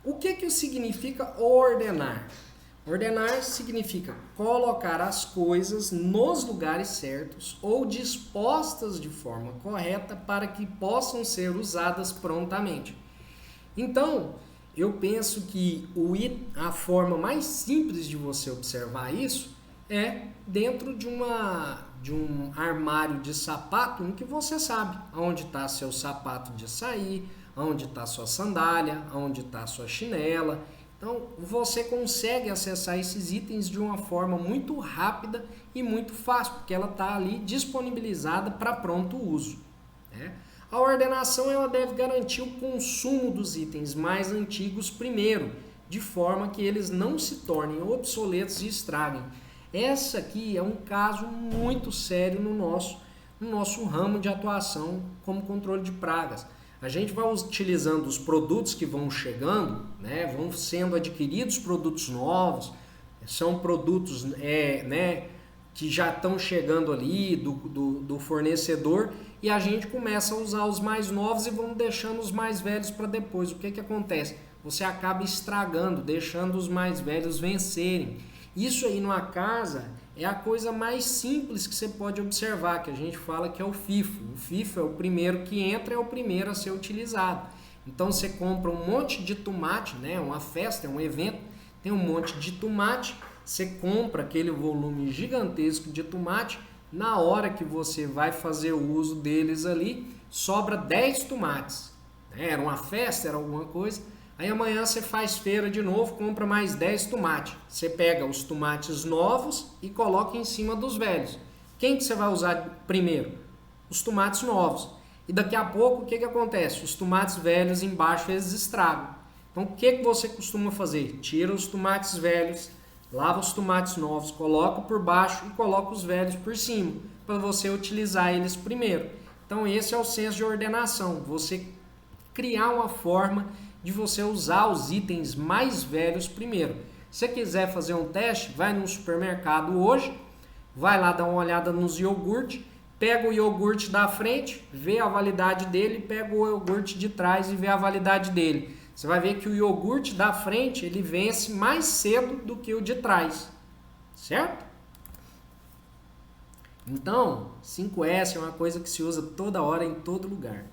O que significa ordenar? Ordenar significa colocar as coisas nos lugares certos ou dispostas de forma correta para que possam ser usadas prontamente. Então, eu penso que a forma mais simples de você observar isso é dentro de um armário de sapato em que você sabe onde está seu sapato de sair, onde está sua sandália, onde está sua chinela. Então, você consegue acessar esses itens de uma forma muito rápida e muito fácil, porque ela está ali disponibilizada para pronto uso. Né? A ordenação ela deve garantir o consumo dos itens mais antigos primeiro, de forma que eles não se tornem obsoletos e estraguem. Essa aqui é um caso muito sério no nosso ramo de atuação como controle de pragas. A gente vai utilizando os produtos que vão chegando, né, vão sendo adquiridos produtos novos, são produtos que já estão chegando ali do fornecedor e a gente começa a usar os mais novos e vamos deixando os mais velhos para depois. O que acontece? Você acaba estragando, deixando os mais velhos vencerem. Isso aí numa casa é a coisa mais simples que você pode observar, que a gente fala que é o FIFO. O FIFO é o primeiro que entra, é o primeiro a ser utilizado. Então você compra um monte de tomate, né? Uma festa, um evento, tem um monte de tomate, você compra aquele volume gigantesco de tomate, na hora que você vai fazer o uso deles ali, sobra 10 tomates. Era uma festa, era alguma coisa. Aí amanhã você faz feira de novo, compra mais 10 tomates. Você pega os tomates novos e coloca em cima dos velhos. Quem que você vai usar primeiro? Os tomates novos. E daqui a pouco, o que acontece? Os tomates velhos embaixo, eles estragam. Então, o que você costuma fazer? Tira os tomates velhos, lava os tomates novos, coloca por baixo e coloca os velhos por cima, para você utilizar eles primeiro. Então, esse é o senso de ordenação. Você criar uma forma de você usar os itens mais velhos primeiro. Se você quiser fazer um teste, vai no supermercado hoje, vai lá dar uma olhada nos iogurtes, pega o iogurte da frente, vê a validade dele, pega o iogurte de trás e vê a validade dele. Você vai ver que o iogurte da frente, ele vence mais cedo do que o de trás, certo? Então, 5S é uma coisa que se usa toda hora, em todo lugar.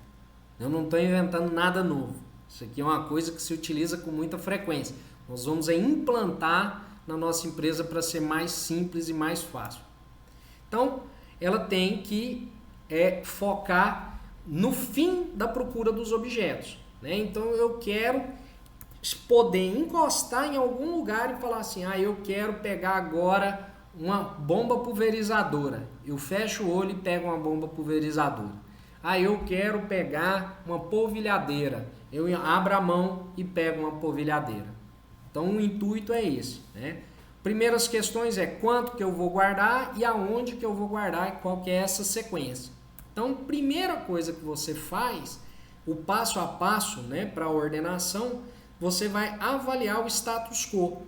Eu não estou inventando nada novo. Isso aqui é uma coisa que se utiliza com muita frequência. Nós vamos implantar na nossa empresa para ser mais simples e mais fácil. Então, ela tem que focar no fim da procura dos objetos, né? Então, eu quero poder encostar em algum lugar e falar assim, eu quero pegar agora uma bomba pulverizadora. Eu fecho o olho e pego uma bomba pulverizadora. Eu quero pegar uma polvilhadeira. Eu abro a mão e pego uma polvilhadeira. Então, o intuito é esse, né? Primeiras questões é quanto que eu vou guardar e aonde que eu vou guardar e qual que é essa sequência. Então, primeira coisa que você faz, o passo a passo, né, para a ordenação, você vai avaliar o status quo. O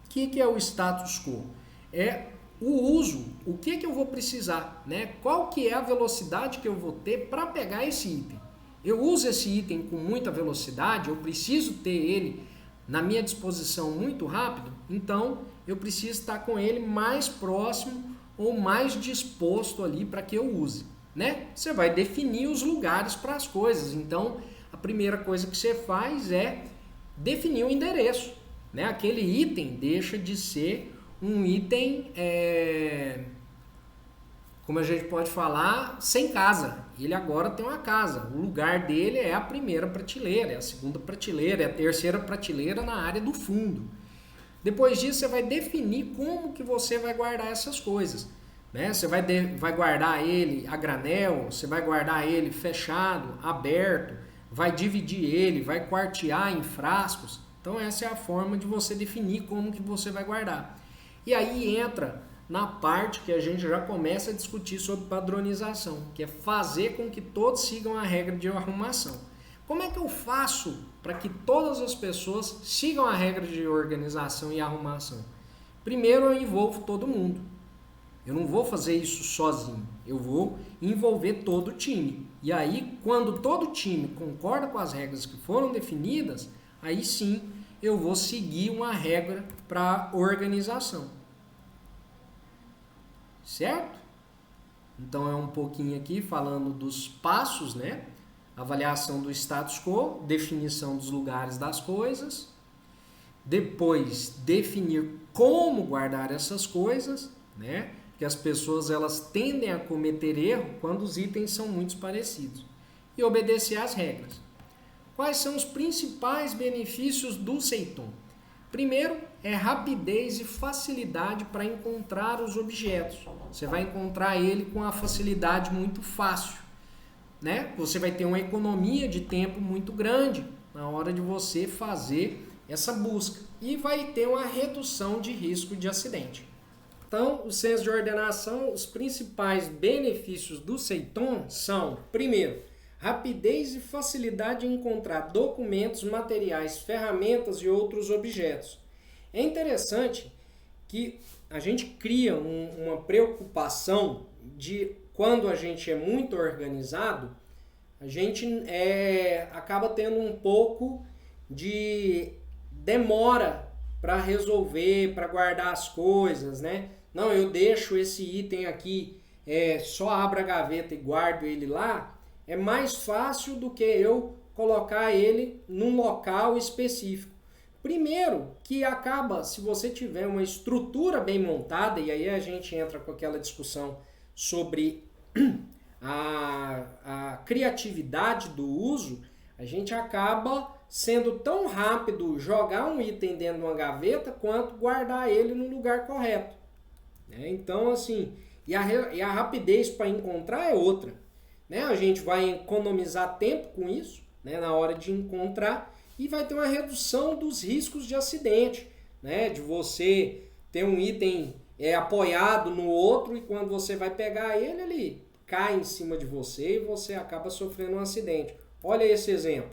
que é o status quo? É o uso, o que eu vou precisar, né? Qual que é a velocidade que eu vou ter para pegar esse item. Eu uso esse item com muita velocidade, eu preciso ter ele na minha disposição muito rápido, então eu preciso estar com ele mais próximo ou mais disposto ali para que eu use, né? Você vai definir os lugares para as coisas, então a primeira coisa que você faz é definir o endereço, né? Aquele item deixa de ser um item, como a gente pode falar, sem casa. Ele agora tem uma casa. O lugar dele é a primeira prateleira, é a segunda prateleira, é a terceira prateleira na área do fundo. Depois disso, você vai definir como que você vai guardar essas coisas, né? Você vai guardar ele a granel, você vai guardar ele fechado, aberto, vai dividir ele, vai quartear em frascos. Então essa é a forma de você definir como que você vai guardar. E aí entra na parte que a gente já começa a discutir sobre padronização, que é fazer com que todos sigam a regra de arrumação. Como é que eu faço para que todas as pessoas sigam a regra de organização e arrumação? Primeiro eu envolvo todo mundo. Eu não vou fazer isso sozinho, eu vou envolver todo o time. E aí, quando todo o time concorda com as regras que foram definidas, aí sim eu vou seguir uma regra para organização. Certo? Então é um pouquinho aqui falando dos passos, né? Avaliação do status quo, definição dos lugares das coisas, depois definir como guardar essas coisas, né? Que as pessoas elas tendem a cometer erro quando os itens são muito parecidos. E obedecer às regras. Quais são os principais benefícios do Seiton? Primeiro é rapidez e facilidade para encontrar os objetos. Você vai encontrar ele com uma facilidade muito fácil, né? Você vai ter uma economia de tempo muito grande na hora de você fazer essa busca e vai ter uma redução de risco de acidente. Então, o senso de ordenação, os principais benefícios do Seiton são, primeiro, rapidez e facilidade em encontrar documentos, materiais, ferramentas e outros objetos. É interessante que a gente cria uma preocupação de quando a gente é muito organizado, a gente acaba tendo um pouco de demora para resolver, para guardar as coisas, né? Não, eu deixo esse item aqui, só abro a gaveta e guardo ele lá. É mais fácil do que eu colocar ele num local específico. Primeiro, que acaba, se você tiver uma estrutura bem montada, e aí a gente entra com aquela discussão sobre a criatividade do uso, a gente acaba sendo tão rápido jogar um item dentro de uma gaveta quanto guardar ele no lugar correto. Então, assim, e a rapidez para encontrar é outra. Né? A gente vai economizar tempo com isso, né, na hora de encontrar, e vai ter uma redução dos riscos de acidente, né? De você ter um item apoiado no outro e quando você vai pegar ele cai em cima de você e você acaba sofrendo um acidente. Olha esse exemplo.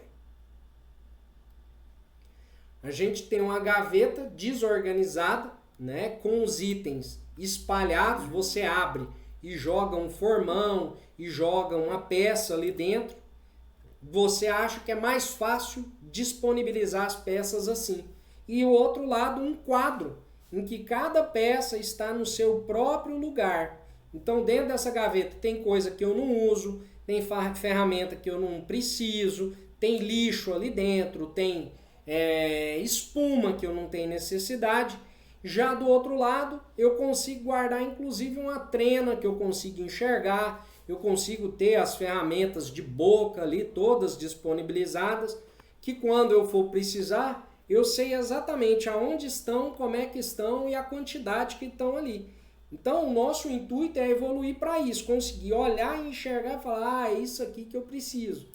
A gente tem uma gaveta desorganizada, né, com os itens espalhados, você abre e joga um formão e joga uma peça ali dentro. Você acha que é mais fácil disponibilizar as peças assim. E o outro lado, um quadro, em que cada peça está no seu próprio lugar. Então, dentro dessa gaveta tem coisa que eu não uso, tem ferramenta que eu não preciso, tem lixo ali dentro, tem espuma que eu não tenho necessidade. Já do outro lado, eu consigo guardar inclusive uma trena que eu consigo enxergar, eu consigo ter as ferramentas de boca ali todas disponibilizadas, que quando eu for precisar, eu sei exatamente aonde estão, como é que estão e a quantidade que estão ali. Então o nosso intuito é evoluir para isso, conseguir olhar e enxergar e falar, ah, é isso aqui que eu preciso.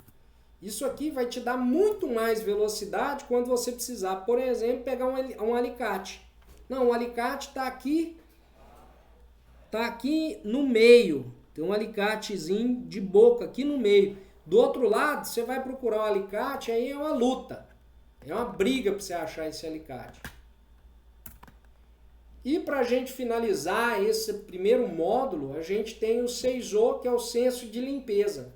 Isso aqui vai te dar muito mais velocidade quando você precisar, por exemplo, pegar um alicate. Não, o alicate está aqui no meio. Tem um alicatezinho de boca aqui no meio. Do outro lado, você vai procurar o alicate, aí é uma luta. É uma briga para você achar esse alicate. E para a gente finalizar esse primeiro módulo, a gente tem o 6O, que é o senso de limpeza.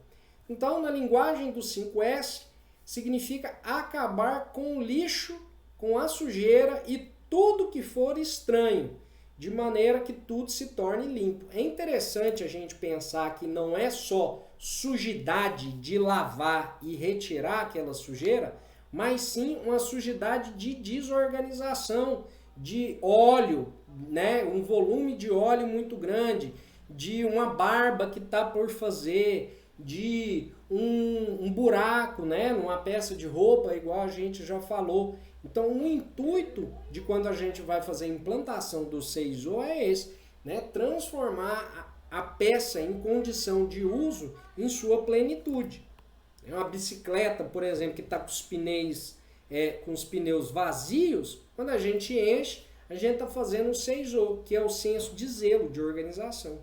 Então, na linguagem do 5S, significa acabar com o lixo, com a sujeira e tudo que for estranho, de maneira que tudo se torne limpo. É interessante a gente pensar que não é só sujidade de lavar e retirar aquela sujeira, mas sim uma sujidade de desorganização, de óleo, né? Um volume de óleo muito grande, de uma barba que está por fazer, de um buraco, né? Numa peça de roupa, igual a gente já falou. Então, o intuito de quando a gente vai fazer a implantação do 6O é esse, né? Transformar a peça em condição de uso em sua plenitude. É uma bicicleta, por exemplo, que está com os pneus vazios, quando a gente enche, a gente está fazendo o 6O, que é o senso de zelo, de organização.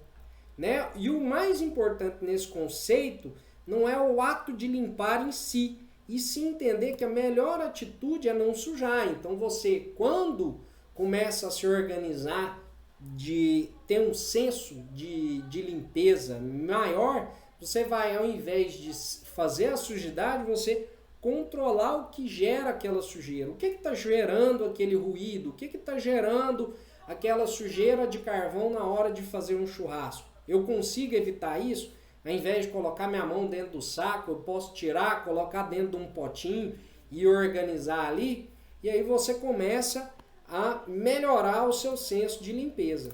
Né? E o mais importante nesse conceito não é o ato de limpar em si, e sim entender que a melhor atitude é não sujar. Então você, quando começa a se organizar, de ter um senso de limpeza maior, você vai, ao invés de fazer a sujidade, você controlar o que gera aquela sujeira. O que está gerando aquele ruído? O que está gerando aquela sujeira de carvão na hora de fazer um churrasco? Eu consigo evitar isso? Ao invés de colocar minha mão dentro do saco, eu posso tirar, colocar dentro de um potinho e organizar ali. E aí você começa a melhorar o seu senso de limpeza.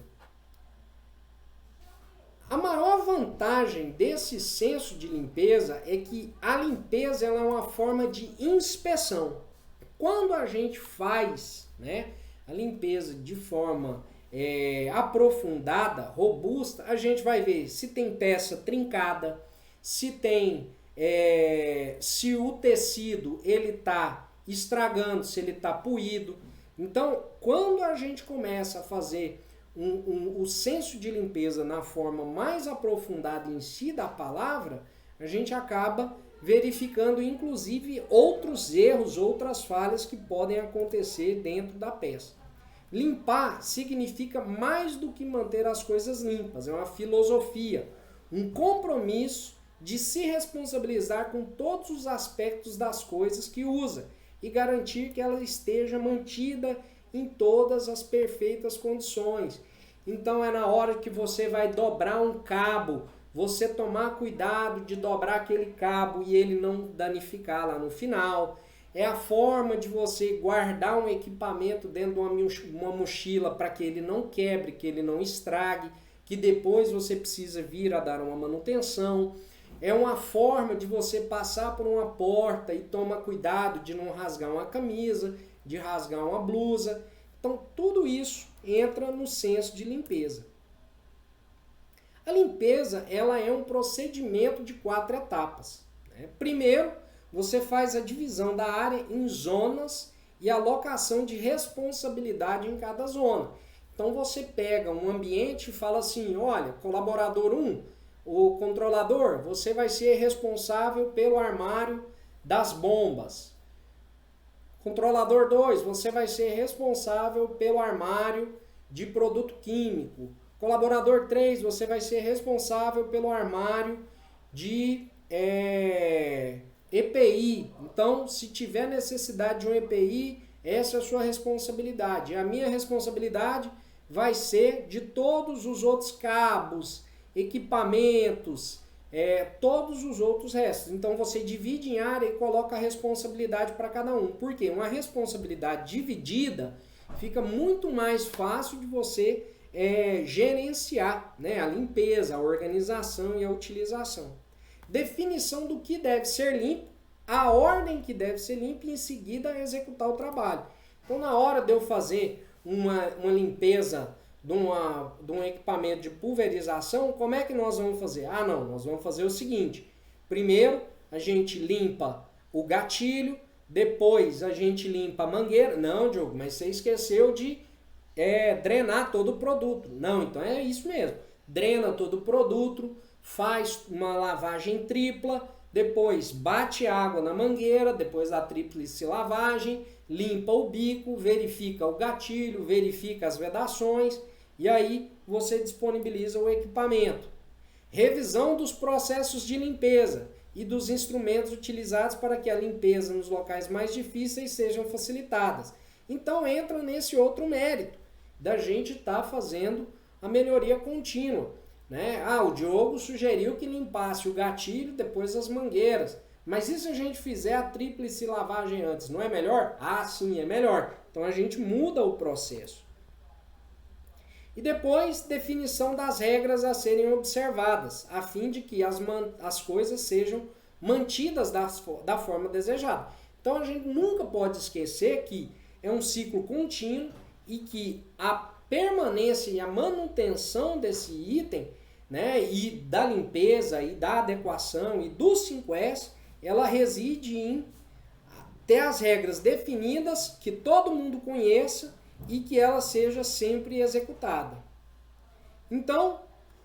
A maior vantagem desse senso de limpeza é que a limpeza ela é uma forma de inspeção. Quando a gente faz, né, a limpeza de forma aprofundada, robusta, a gente vai ver se tem peça trincada, se o tecido ele está estragando, se ele está puído. Então, quando a gente começa a fazer o senso de limpeza na forma mais aprofundada em si da palavra, a gente acaba verificando inclusive outros erros, outras falhas que podem acontecer dentro da peça. Limpar significa mais do que manter as coisas limpas, é uma filosofia, um compromisso de se responsabilizar com todos os aspectos das coisas que usa e garantir que ela esteja mantida em todas as perfeitas condições. Então é na hora que você vai dobrar um cabo, você tomar cuidado de dobrar aquele cabo e ele não danificar lá no final. É a forma de você guardar um equipamento dentro de uma mochila para que ele não quebre, que ele não estrague, que depois você precisa vir a dar uma manutenção. É uma forma de você passar por uma porta e tomar cuidado de não rasgar uma camisa, de rasgar uma blusa. Então tudo isso entra no senso de limpeza. A limpeza ela é um procedimento de 4 etapas. Né? Primeiro, você faz a divisão da área em zonas e a alocação de responsabilidade em cada zona. Então você pega um ambiente e fala assim, olha, colaborador 1, o controlador, você vai ser responsável pelo armário das bombas. Controlador 2, você vai ser responsável pelo armário de produto químico. Colaborador 3, você vai ser responsável pelo armário de EPI. Então, se tiver necessidade de um EPI, essa é a sua responsabilidade. A minha responsabilidade vai ser de todos os outros cabos, equipamentos, todos os outros restos. Então, você divide em área e coloca a responsabilidade para cada um. Por quê? Uma responsabilidade dividida fica muito mais fácil de você gerenciar, né, a limpeza, a organização e a utilização. Definição do que deve ser limpo, a ordem que deve ser limpa e em seguida executar o trabalho. Então, na hora de eu fazer uma limpeza de um equipamento de pulverização, como é que nós vamos fazer? Ah, não, nós vamos fazer o seguinte. Primeiro, a gente limpa o gatilho, depois a gente limpa a mangueira. Não, Diogo, mas você esqueceu de drenar todo o produto. Não, então é isso mesmo. Drena todo o produto, faz uma lavagem tripla, depois bate água na mangueira, depois da tríplice lavagem, limpa o bico, verifica o gatilho, verifica as vedações e aí você disponibiliza o equipamento. Revisão dos processos de limpeza e dos instrumentos utilizados para que a limpeza nos locais mais difíceis sejam facilitadas. Então entra nesse outro mérito da gente estar fazendo a melhoria contínua. Né? Ah, o Diogo sugeriu que limpasse o gatilho depois as mangueiras. Mas e se a gente fizer a tríplice lavagem antes, não é melhor? Ah, sim, é melhor. Então a gente muda o processo. E depois, definição das regras a serem observadas, a fim de que as coisas sejam mantidas da forma desejada. Então a gente nunca pode esquecer que é um ciclo contínuo e que a permanência e a manutenção desse item, né, e da limpeza e da adequação e dos 5S, ela reside em ter as regras definidas, que todo mundo conheça e que ela seja sempre executada. Então,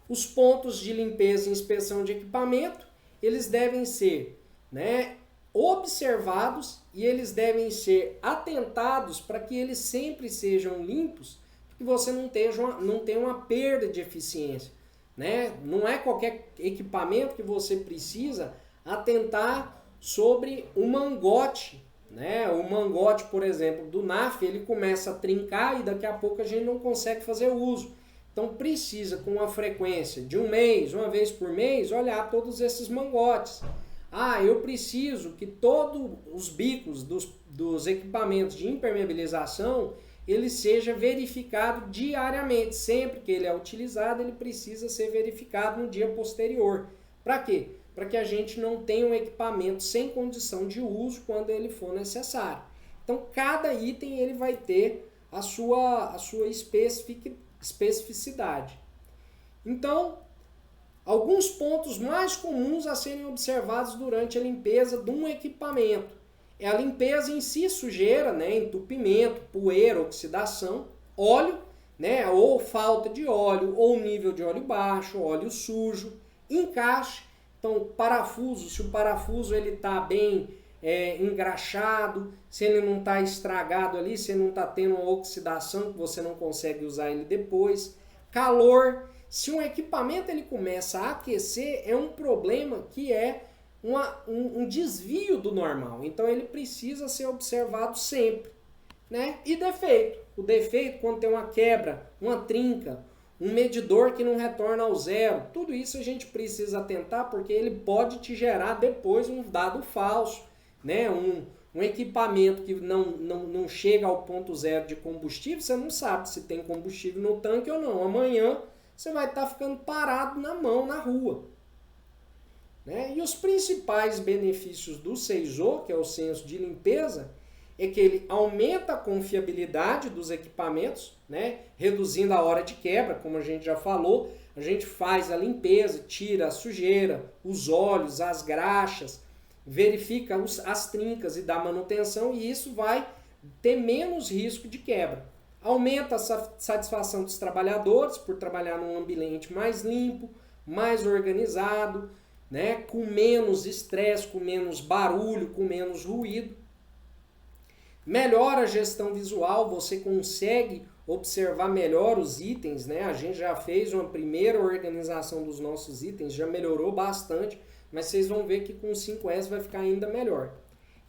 os pontos de limpeza e inspeção de equipamento, eles devem ser, né, observados e eles devem ser atentados para que eles sempre sejam limpos, que você não tenha uma perda de eficiência. Né? Não é qualquer equipamento que você precisa atentar sobre o mangote. Né? O mangote, por exemplo, do NAF, ele começa a trincar e daqui a pouco a gente não consegue fazer uso. Então precisa, com uma frequência de um mês, uma vez por mês, olhar todos esses mangotes. Ah, eu preciso que todos os bicos dos equipamentos de impermeabilização ele seja verificado diariamente. Sempre que ele é utilizado, ele precisa ser verificado no dia posterior. Para quê? Para que a gente não tenha um equipamento sem condição de uso quando ele for necessário. Então, cada item ele vai ter a sua especificidade. Então, alguns pontos mais comuns a serem observados durante a limpeza de um equipamento. É a limpeza em si, sujeira, né, entupimento, poeira, oxidação, óleo, né, ou falta de óleo, ou nível de óleo baixo, óleo sujo, encaixe, então parafuso, se o parafuso está bem engraxado, se ele não está estragado ali, se ele não está tendo uma oxidação que você não consegue usar ele depois, calor, se um equipamento ele começa a aquecer, é um problema que é um desvio do normal. Então ele precisa ser observado sempre. Né? E defeito. O defeito, quando tem uma quebra, uma trinca, um medidor que não retorna ao zero, tudo isso a gente precisa atentar porque ele pode te gerar depois um dado falso. Né? Um equipamento que não chega ao ponto zero de combustível, você não sabe se tem combustível no tanque ou não. Amanhã você vai estar ficando parado na mão, na rua. Né? E os principais benefícios do SEISO, que é o senso de limpeza, é que ele aumenta a confiabilidade dos equipamentos, né? Reduzindo a hora de quebra, como a gente já falou. A gente faz a limpeza, tira a sujeira, os óleos, as graxas, verifica as trincas e dá manutenção, e isso vai ter menos risco de quebra. Aumenta a satisfação dos trabalhadores por trabalhar num ambiente mais limpo, mais organizado, né, com menos estresse, com menos barulho, com menos ruído. Melhora a gestão visual, você consegue observar melhor os itens, né? A gente já fez uma primeira organização dos nossos itens, já melhorou bastante, mas vocês vão ver que com o 5S vai ficar ainda melhor.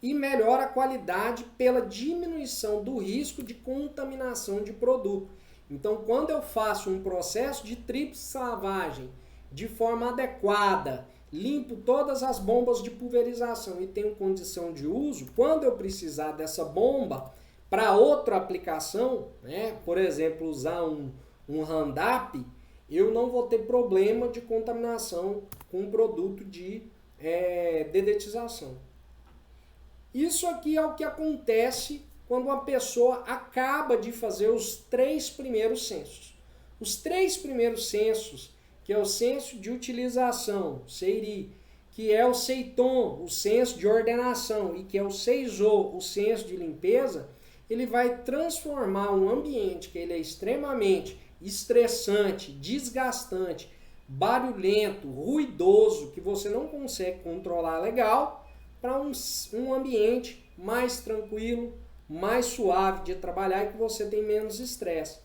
E melhora a qualidade pela diminuição do risco de contaminação de produto. Então, quando eu faço um processo de tríplice lavagem de forma adequada, limpo todas as bombas de pulverização e tenho condição de uso, quando eu precisar dessa bomba para outra aplicação, né, por exemplo, usar um Roundup, eu não vou ter problema de contaminação com um produto de dedetização. Isso aqui é o que acontece quando uma pessoa acaba de fazer os 3 primeiros censos. Os 3 primeiros censos, que é o censo de utilização, CEIRI, que é o CEITOM, o censo de ordenação, e que é o CEISO, o censo de limpeza, ele vai transformar um ambiente que ele é extremamente estressante, desgastante, barulhento, ruidoso, que você não consegue controlar legal, para um ambiente mais tranquilo, mais suave de trabalhar e que você tem menos estresse.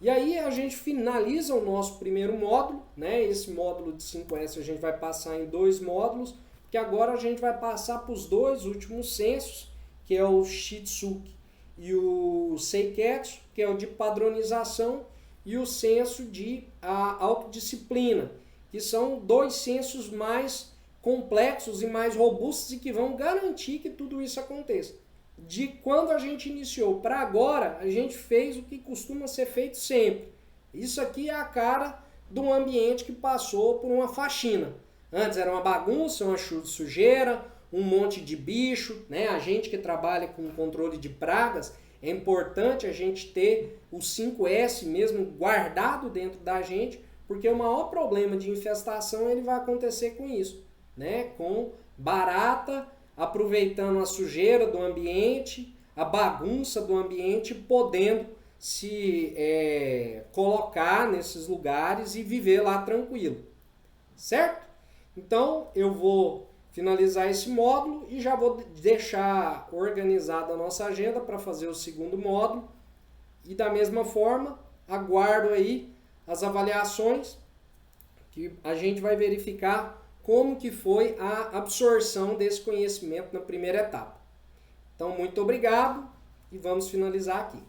E aí a gente finaliza o nosso primeiro módulo, né? Esse módulo de 5S a gente vai passar em 2 módulos, que agora a gente vai passar para os 2 últimos censos, que é o Shitsuki e o Seiketsu, que é o de padronização, e o censo de autodisciplina, que são 2 censos mais complexos e mais robustos e que vão garantir que tudo isso aconteça. De quando a gente iniciou para agora, a gente fez o que costuma ser feito sempre. Isso aqui é a cara de um ambiente que passou por uma faxina. Antes era uma bagunça, uma sujeira, um monte de bicho, né? A gente que trabalha com controle de pragas, é importante a gente ter o 5S mesmo guardado dentro da gente, porque o maior problema de infestação ele vai acontecer com isso, né? Com barata aproveitando a sujeira do ambiente, a bagunça do ambiente, podendo se colocar nesses lugares e viver lá tranquilo, certo? Então eu vou finalizar esse módulo e já vou deixar organizada a nossa agenda para fazer o segundo módulo. E da mesma forma, aguardo aí as avaliações que a gente vai verificar como que foi a absorção desse conhecimento na primeira etapa. Então, muito obrigado e vamos finalizar aqui.